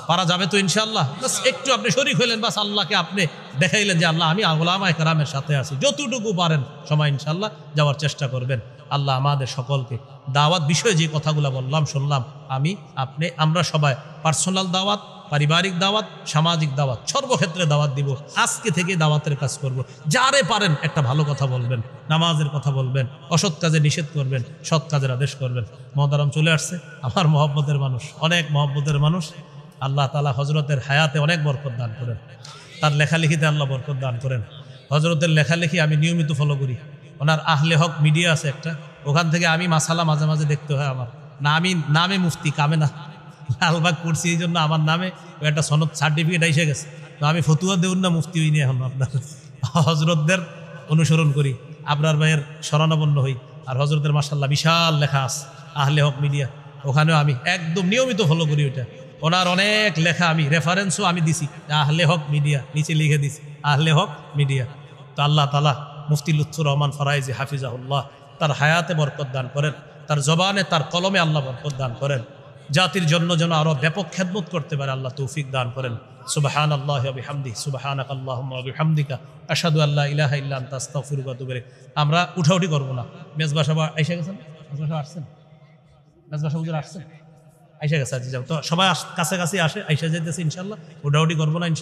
পারা যাবে তো ইনশাআল্লাহ। বাস একটু আপনি শরীক হইলেন, বাস আল্লাহকে আপনি দেখাইলেন যে আল্লাহ আমি উলামায়ে কেরামের সাথে আছি। যতটুকু পারেন সময় ইনশাআল্লাহ যাওয়ার চেষ্টা করবেন। আল্লাহ আমাদের সকলকে দাওয়াত বিষয়ে যে কথাগুলো বললাম শুনলাম, আমি আপনি আমরা সবাই পার্সোনাল দাওয়াত, পারিবারিক দাওয়াত, সামাজিক দাওয়াত, সর্বক্ষেত্রে দাওয়াত দিব। আজকে থেকে দাওয়াতের কাজ করব। যারে পারেন একটা ভালো কথা বলবেন, নামাজের কথা বলবেন, অসৎ কাজে নিষেধ করবেন, সৎ কাজের আদেশ করবেন। মহতারাম চলে আসছে আমার মহব্বতের মানুষ, অনেক মহব্বতের মানুষ। আল্লাহ তাআলা হজরতের হায়াতে অনেক বরকত দান করেন, তার লেখালেখিতে আল্লাহ বরকত দান করেন। হজরতের লেখালেখি আমি নিয়মিত ফলো করি। ওনার আহলে হক মিডিয়া আছে একটা, ওখান থেকে আমি মাসালা মাঝে মাঝে দেখতে হয় আমার। না আমি নামে মুফতি কামে না, লালবাগ করছি এই জন্য আমার নামে একটা সনদ সার্টিফিকেট এসে গেছে। তো আমি ফতুয়া দেউন না, মুফতি হইনি এখন। আপনার হজরতদের অনুসরণ করি, আবরার ভাইয়ের শরণাপন্ন হই। আর হজরতের মাশাআল্লাহ বিশাল লেখা আছে আহলে হক মিডিয়া, ওখানেও আমি একদম নিয়মিত ফলো করি ওইটা। ওনার অনেক লেখা আমি রেফারেন্সও আমি দিছি, আহলে হক মিডিয়া নিচে লিখে দিছি আহলে হক মিডিয়া। তো আল্লাহ তাআলা মুফতি লুৎফুর রহমান ফরাইজি হাফিজাহুল্লাহ তার হায়াতে বরকত দান করেন, তার জবানে তার কলমে আল্লাহ বরকত দান করেন, জাতির জন্য যেন আরো ব্যাপক খেদমত করতে পারে আল্লাহ তৌফিক দান করেন। সুবহানাল্লাহি ওয়া বিহামদিহি সুবহানাকাল্লাহুম্মা ওয়া বিহামদিকা আশহাদু আল্লা ইলাহা ইল্লা আনতা আস্তাগফিরুকা ওয়া আতুবু ইলাইক। আমরা উঠাউঠি করব না। মেজবা সাহেব আইসা গেছেন, মেজবা সাহেব আসছেন, মেজবা সাহেব হুজুর আসছেন, আইসা গেছে। তো সবাই কাছাকাছি আসে, আইসা যাইতেছে ইনশাআল্লাহ, উঠাউঠি করব না ইনশাআল্লাহ।